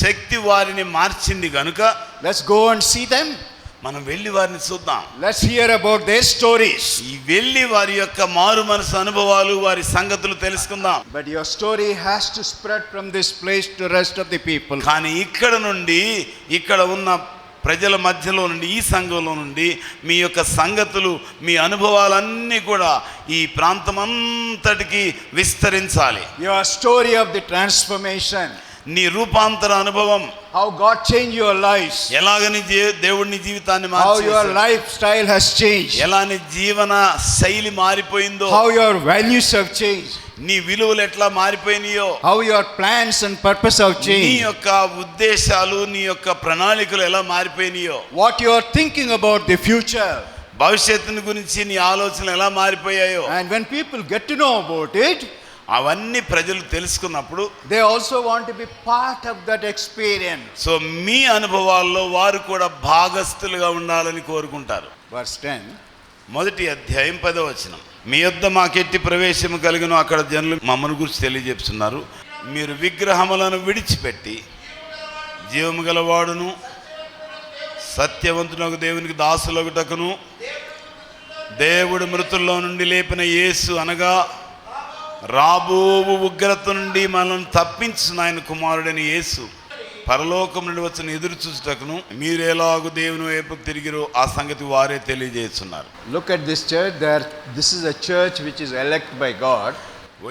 శక్తి వారిని మార్చింది గనుక let's go and see them. మనం వెళ్ళి వారిని చూద్దాం. Let's hear about their stories. ఈ వెళ్ళి వారి యొక్క మారు మనసు అనుభవాలు, వారి సంగతులు తెలుసుకుందాం. But your story has to spread from this place to the rest of the people. కానీ ఇక్కడ నుండి, ఇక్కడ ఉన్న ప్రజల మధ్యలో నుండి, ఈ సంఘంలో నుండి మీ యొక్క సంగతులు, మీ అనుభవాలన్నీ కూడా ఈ ప్రాంతం అంతటికి విస్తరించాలి. Your story of the transformation, నీ రూపాంతర అనుభవం, how God changed your lives, ఎలాగని దేవుడిని జీవితాన్ని how your మార్చేశాడు, lifestyle has changed, ఎలా నీ జీవన శైలి మారిపోయిందో, how your values have changed, నీ విలువలు ఎట్లా మారిపోయినాయో, how your plans and purpose have నీ changed, యొక్క ఉద్దేశాలు, నీ యొక్క ప్రణాళికలు ఎలా మారిపోయినాయో, what you are thinking about the future. భవిష్యత్తుని గురించి నీ ఆలోచనలు ఎలా మారిపోయాయో. And when people get to know about it, అవన్నీ ప్రజలు తెలుసుకున్నప్పుడు they also want to be part of that experience. So మీ అనుభవాల్లో వారు కూడా భాగస్థులుగా ఉండాలని కోరుకుంటారు. Verse 10. మొదటి అధ్యాయం 10వ వచనం. మీ యొద్ద మాకెట్టి ప్రవేశము కలిగిన అక్కడ జనులు మమ్మను గురించి తెలియజెప్తున్నారు. మీరు విగ్రహములను విడిచిపెట్టి జీవము గలవాడును సత్యవంతునకు దేవునికి దాసులగుటకును దేవుడు మృతుల్లో నుండి లేపిన యేసు అనగా రాబోవు ఉగ్రత నుండి మనల్ని తప్పించిన ఆయన కుమారుడైన యేసు పరలోకం నుండి వచ్చిన ఎదురు చూచుటకును మీరు ఎలాగూ దేవుని వైపుకు తిరిగిరో ఆ సంగతి వారే తెలియజేస్తున్నారు. Look at this church. This is a church which is elect by God.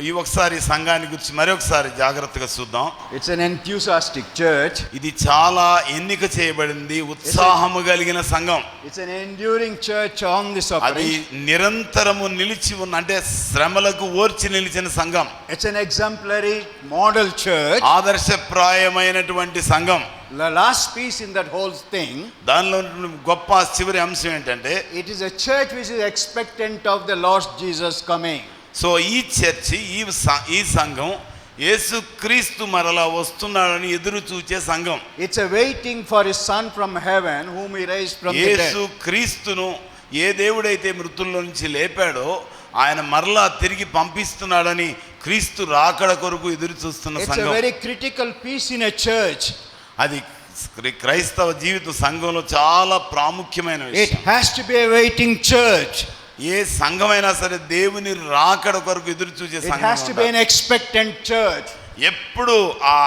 ఈ ఒకసారి సంఘాన్ని గురించి మరొకసారి జాగ్రత్తగా చూద్దాం. It's an enthusiastic church. ఇది చాలా ఎన్నిక చేయబడింది, ఉత్సాహము కలిగిన సంఘం. It's an enduring church on the అది suffering. నిరంతరము నిలిచి ఉన్న, అంటే శ్రమలకు ఓర్చి నిలిచిన సంఘం. It's an exemplary model church. ఆదర్శప్రాయమైనటువంటి సంఘం. The last piece in that whole thing, దానిలో గొప్ప చివరి అంశం ఏంటంటే it is a church which is expectant of the Lord Jesus coming. So ఈ చర్చి, ఈ సంఘం యేసుక్రీస్తు మరలా వస్తున్నాడని ఎదురు చూచే సంఘం. It's a waiting for his son from heaven whom he raised from the dead. యేసుక్రీస్తును ఏ దేవుడైతే మృతుల్లో నుంచి లేపాడో ఆయన మరలా తిరిగి పంపిస్తున్నాడని క్రీస్తు రాకడ కొరకు ఎదురు చూస్తున్న It's సంఘం. a very critical piece in a church. అది క్రైస్తవ జీవిత సంఘంలో చాలా ప్రాముఖ్యమైన It విషయం. has to be a waiting church. ఏ సంఘమైనా సరే దేవుని రాకడ కొరకు ఎదురు చూసే It has to be సంఘం. an expectant church. ఎప్పుడు ఆ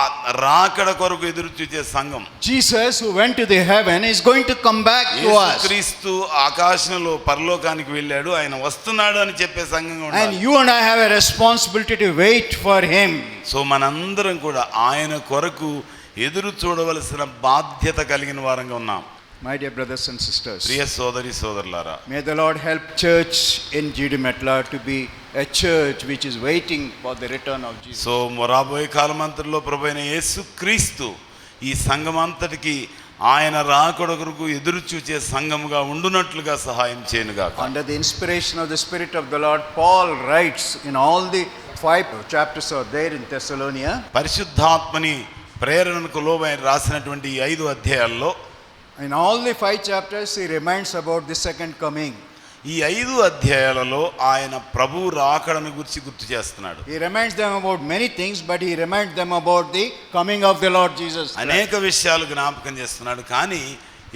రాకడ కొరకు ఎదురు చూసే సంఘం. Jesus, who went to the heaven, is going to come back to us. యేసుక్రీస్తు ఆకాశంలో పరలోకానికి వెళ్ళాడు, ఆయన వస్తున్నాడు అని చెప్పే సంఘంగా And ఉండాలి. you and I have a responsibility to wait for him. So మనందరం కూడా ఆయన కొరకు ఎదురు చూడవలసిన బాధ్యత కలిగిన వారంగా ఉన్నాం. My dear brothers and sisters, ప్రియ సోదరి సోదరులారా, may the Lord help church in Judemetla to be a church which is waiting for the return of Jesus. So రాబోయే కాలమంతటిలో ప్రభువైన యేసుక్రీస్తు ఈ సంఘం అంతటికి ఆయన రాకడ కొరకు ఎదురు చూచే సంఘముగా ఉండునట్లుగా సహాయం చేయనుగాక. Under the inspiration of the Spirit of the Lord, Paul writes in all the 5 chapters are there in Thessalonica. పరిశుద్ధాత్మని ప్రేరణకు లోబై రాసినటువంటి ఈ 5 అధ్యాయాల్లో In all the 5 chapters, he reminds about the second coming. ఈ 5 అధ్యాయాలలో ఆయన ప్రభు రాకడను గురించి గుర్తు చేస్తున్నాడు. He reminds them about many things, but he reminds them about the coming of the Lord Jesus Christ. అనేక విషయాలు జ్ఞాపకం చేస్తున్నాడు, కానీ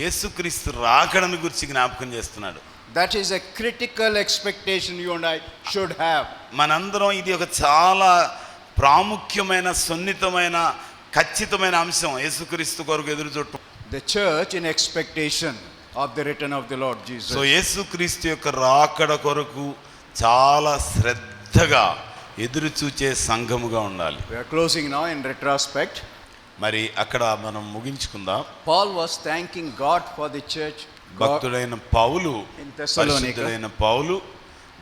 యేసుక్రీస్తు రాకడను గురించి జ్ఞాపకం చేస్తున్నాడు. That is a critical expectation you and I should have. మనందరం ఇది ఒక చాలా ప్రాముఖ్యమైన, సున్నితమైన, ఖచ్చితమైన అంశం. యేసుక్రీస్తు కొరకు ఎదురు చూడటం. The church in expectation of the return of the Lord Jesus. So యేసుక్రీస్తు యొక్క రాకడ కొరకు చాలా శ్రద్ధగా ఎదురు చూచే సంఘముగా ఉండాలి. We are closing now in retrospect. మరి అక్కడ మనం ముగించుకుందాం. Paul was thanking God for the church. భక్తుడైన పౌలు, in Thessalonica. పరిశుద్ధుడైన పౌలు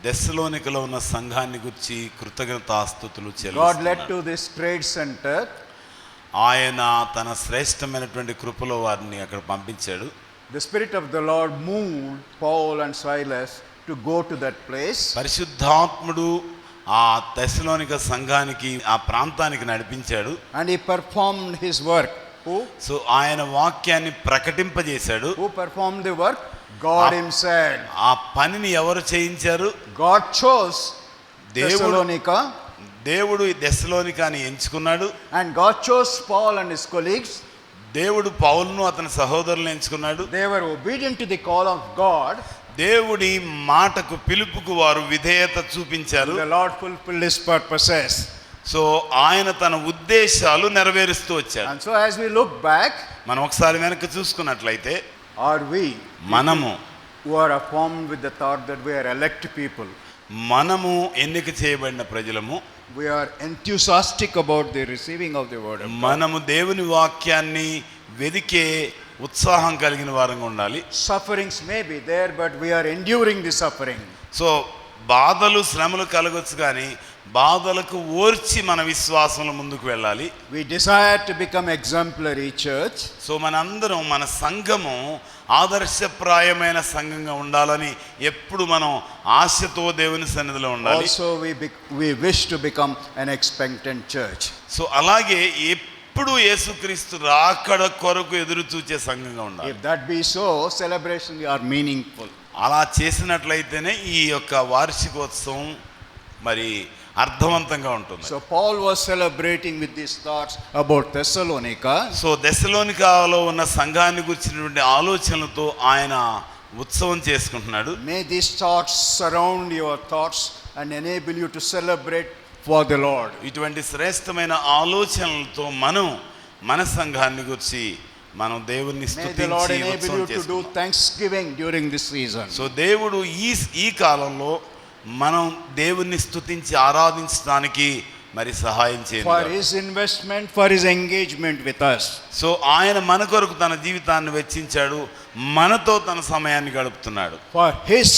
దెస్సలోనికలో ఉన్న సంఘాన్ని గురించి కృతజ్ఞతాస్తుతులు God చెల్లిస్తున్నాడు. led to this trade center. ఆయన తన శ్రేష్టమైనటువంటి కృపలో వారిని అక్కడ పంపించాడు. The Spirit of the Lord moved Paul and Silas to go to that place. పరిశుద్ధాత్ముడు ఆ దెస్సలోనిక సంఘానికి, ఆ ప్రాంతానికి నడిపించాడు. And he performed his work. Who? So ఆయన వాక్యాన్ని ప్రకటింపజేశాడు. Who performed the work? God himself. ఆ పనిని ఎవరు చేయించారు? God chose దేవుడు Thessalonica. దేవుడు దెస్సలోనికాని ఎంచుకున్నాడు. And God chose Paul and his colleagues. దేవుడు పౌలును అతని సహోదరులను ఎంచుకున్నాడు. They were obedient to the call of God. దేవుడి మాటకు, పిలుపుకు వారు విధేయత చూపించారు. The Lord fulfilled his purposes. So ఆయన తన ఉద్దేశాలు నెరవేరుస్తూ వచ్చాడు. And so as we look back, మనం ఒకసారి వెనక్కి చూసుకున్నట్లయితే are we మనము who are formed with the thought that we are elect people? మనము ఎన్నిక చేయబడిన ప్రజలము. We are enthusiastic about the receiving of the word of God. మనము దేవుని వాక్యాన్ని వెదికే ఉత్సాహం కలిగిన వారంగా ఉండాలి. Sufferings may be there, but we are enduring the suffering. So బాధలు, శ్రమలు కలగొచ్చు, కానీ బాధలకు ఓర్చి మన విశ్వాసంలో ముందుకు వెళ్ళాలి. We desire to become exemplary church. So మనందరం, మన సంఘము ఆదర్శప్రాయమైన సంఘంగా ఉండాలని ఎప్పుడు మనం ఆశతో దేవుని సన్నిధిలో ఉండాలి. Also we wish to become an expectant church. So అలాగే ఎప్పుడు యేసుక్రీస్తు రాకడ కొరకు ఎదురు చూచే సంఘంగా ఉండాలి. If that be so, celebrations are meaningful. అలా చేసినట్లయితేనే ఈ యొక్క వార్షికోత్సవం మరి అర్థవంతంగా ఉంటుంది. So Paul was celebrating with these thoughts about Thessalonica. So దెస్సలోనికాలో ఉన్న సంఘాన్ని గురించినటువంటి ఆలోచనలతో ఆయన ఉత్సవం చేసుకుంటున్నాడు. May these thoughts surround your thoughts and enable you to celebrate for the Lord. ఇటువంటి శ్రేష్టమైన ఆలోచనలతో మనం మన సంఘాన్ని గురించి మనం దేవుణ్ణి May the Lord స్తుతించి enable ఉత్సవం you to do చేసుకుందాం. thanksgiving during this season. So దేవుడు ఈ కాలంలో మనం దేవుణ్ణి స్తుతించి ఆరాధించడానికి మరి సహాయం For చేయండి. his investment, for his engagement with us. So ఆయన మన కొరకు తన జీవితాన్ని వెచ్చించాడు, మనతో తన సమయాన్ని గడుపుతున్నాడు. For his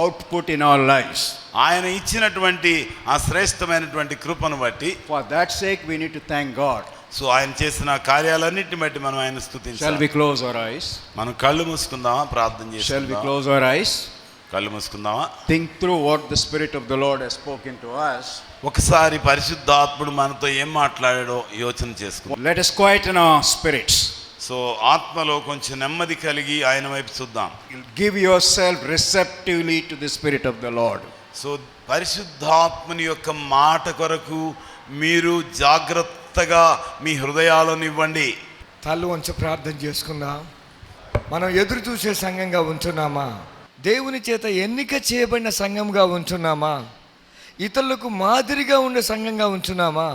output in our lives. ఆయన ఇచ్చినటువంటి ఆ శ్రేష్టమైనటువంటి కృపను బట్టి For that sake we need to thank God. So ఆయన చేసిన కార్యాలన్నిటిని బట్టి మనం ఆయన Shall స్తుతించాలి. we close our eyes? మనం కళ్ళు మూసుకుందామా, ప్రార్థన Shall we చేసుకుందామా? close our eyes? కళ్ళు మూసుకుందామా. Think through what the Spirit of the Lord has spoken to us. ఒకసారి పరిశుద్ధాత్ముడు మనతో ఏం మాట్లాడాడో యోచన చేసుకుందాం. Let us quieten our spirits. So ఆత్మలో కొంచెం నెమ్మది కలిగి ఆయన వైపు చూద్దాం. Give yourself receptively to the Spirit of the Lord. So పరిశుద్ధాత్మని యొక్క మాట కొరకు మీరు జాగ్రత్తగా మీ హృదయాలను ఇవ్వండి. తల్లు వంచి ప్రార్థన చేసుకుందాం. మనం ఎదురు చూసే సంఘంగా ఉంటున్నామా? దేవుని చేత ఎన్నిక చేయబడిన సంఘంగా ఉంటున్నామా? ఇతరులకు మాదిరిగా ఉండే సంఘంగా ఉంటున్నామా?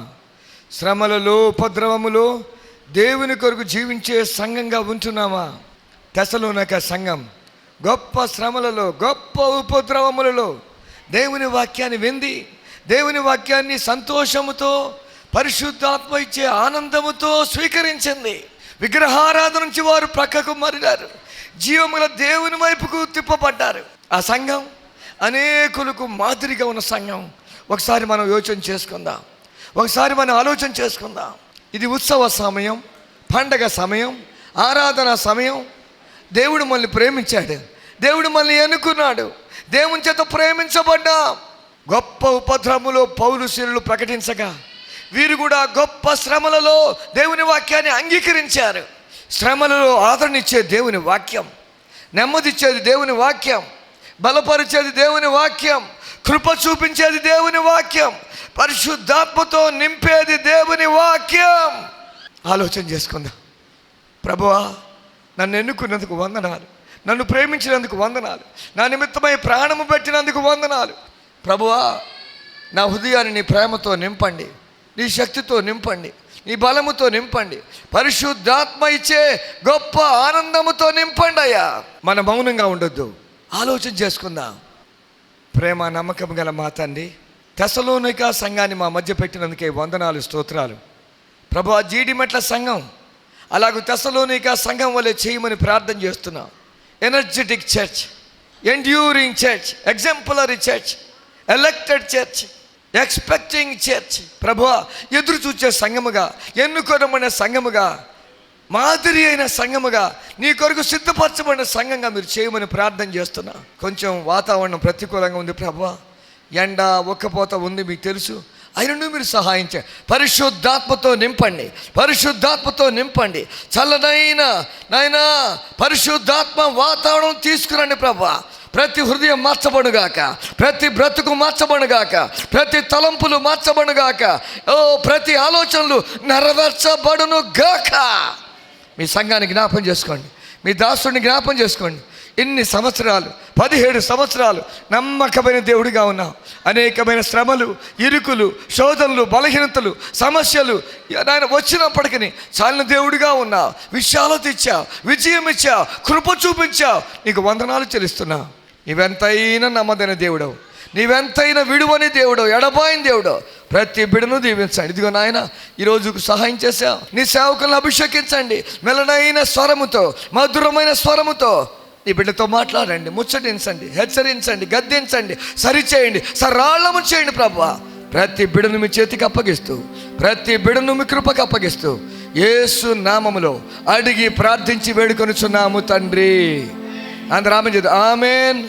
శ్రమలలో, ఉపద్రవములో దేవుని కొరకు జీవించే సంఘంగా ఉంటున్నామా? తెస్సలోనిక సంఘం గొప్ప శ్రమలలో, గొప్ప ఉపద్రవములలో దేవుని వాక్యాన్ని వింది, దేవుని వాక్యాన్ని సంతోషముతో, పరిశుద్ధాత్మ ఇచ్చే ఆనందముతో స్వీకరించింది. విగ్రహారాధన నుంచి వారు ప్రక్కకు మరినారు, జీవముల దేవుని వైపుకు తిప్పబడ్డారు. ఆ సంఘం అనేకులకు మాదిరిగా ఉన్న సంఘం. ఒకసారి మనం యోచన చేసుకుందాం, ఒకసారి మనం ఆలోచన చేసుకుందాం. ఇది ఉత్సవ సమయం, పండగ సమయం, ఆరాధన సమయం. దేవుడు మనల్ని ప్రేమించాడు, దేవుడు మనల్ని ఎన్నుకున్నాడు, దేవుని చేత ప్రేమించబడ్డా. గొప్ప ఉపద్రవములో పౌలు శీలులు ప్రకటించగా వీరు కూడా గొప్ప శ్రమలలో దేవుని వాక్యాన్ని అంగీకరించారు. శ్రమలలో ఆదరణిచ్చే దేవుని వాక్యం, నెమ్మదిచ్చేది దేవుని వాక్యం, బలపరిచేది దేవుని వాక్యం, కృప చూపించేది దేవుని వాక్యం, పరిశుద్ధాత్మతో నింపేది దేవుని వాక్యం. ఆలోచన చేసుకుందాం. ప్రభువా, నన్ను ఎన్నుకున్నందుకు వందనాలు, నన్ను ప్రేమించినందుకు వందనాలు, నా నిమిత్తమై ప్రాణము పెట్టినందుకు వందనాలు. ప్రభువా, నా హృదయాన్ని నీ ప్రేమతో నింపండి, నీ శక్తితో నింపండి, నీ బలముతో నింపండి, పరిశుద్ధాత్మ ఇచ్చే గొప్ప ఆనందముతో నింపండి అయ్యా. మన మౌనంగా ఉండొద్దు, ఆలోచన చేసుకుందాం. ప్రేమ నమ్మకం గల మా తండ్రి, తెస్సలోనిక సంఘాన్ని మా మధ్య పెట్టినందుకే వందనాలు, స్తోత్రాలు. ప్రభువా, జీడిమెట్ల సంఘం అలాగూ తెస్సలోనిక సంఘం వల్లే చేయమని ప్రార్థన చేస్తున్నాం. Energetic church, enduring church, exemplary church, elected church, expecting church. ప్రభువా, ఎదురు చూచే సంఘముగా, ఎన్నుకోనమైన సంఘముగా, మాదిరి అయిన సంఘముగా, నీ కొరకు సిద్ధపరచబడిన సంఘంగా మీరు చేయమని ప్రార్థన చేస్తున్నా. కొంచెం వాతావరణం ప్రతికూలంగా ఉంది ప్రభువా, ఎండ ఒక్కపోత ఉంది, మీకు తెలుసు. అయినను మీరు సహాయం చేయండి, పరిశుద్ధాత్మతో నింపండి, పరిశుద్ధాత్మతో నింపండి. చల్లనైన నాయనా పరిశుద్ధాత్మ వాతావరణం తీసుకురండి ప్రభువా. ప్రతి హృదయం మార్చబడుగాక, ప్రతి బ్రతుకు మార్చబడుగాక, ప్రతి తలంపులు మార్చబడుగాక, ప్రతి ఆలోచనలు నెరవేర్చబడును గాక. మీ సంఘాన్ని జ్ఞాపం చేసుకోండి, మీ దాసుడిని జ్ఞాపం చేసుకోండి. ఇన్ని సంవత్సరాలు, 17 సంవత్సరాలు నమ్మకమైన దేవుడిగా ఉన్నావు. అనేకమైన శ్రమలు, ఇరుకులు, శోధనలు, బలహీనతలు, సమస్యలు నాయన వచ్చినప్పటికీ చాలిన దేవుడిగా ఉన్నావు. విశాలత ఇచ్చావు, విజయం ఇచ్చావు, కృప చూపించావు. నీకు వందనాలు చెల్లిస్తున్నావు. నీవెంతైనా నమ్మదైన దేవుడవు, నీవెంతైనా విడువని దేవుడవు, ఎడబాయిన దేవుడవు. ప్రతి బిడను దీవించండి. ఇదిగో నాయన, ఈరోజుకు సహాయం చేశావు. నీ సేవకులను అభిషేకించండి. మెలనైన స్వరముతో, మధురమైన స్వరముతో నీ బిడ్డతో మాట్లాడండి, ముచ్చటించండి, హెచ్చరించండి, గద్దించండి, సరిచేయండి, సరళము చేయండి ప్రభువా. ప్రతి బిడను మీ చేతికి అప్పగిస్తూ, ప్రతి బిడను మీ కృపకు అప్పగిస్తూ, యేసు నామములో అడిగి ప్రార్థించి వేడుకొనుచున్నాము తండ్రి. అందరూ ఆమేన్. ఆమేన్.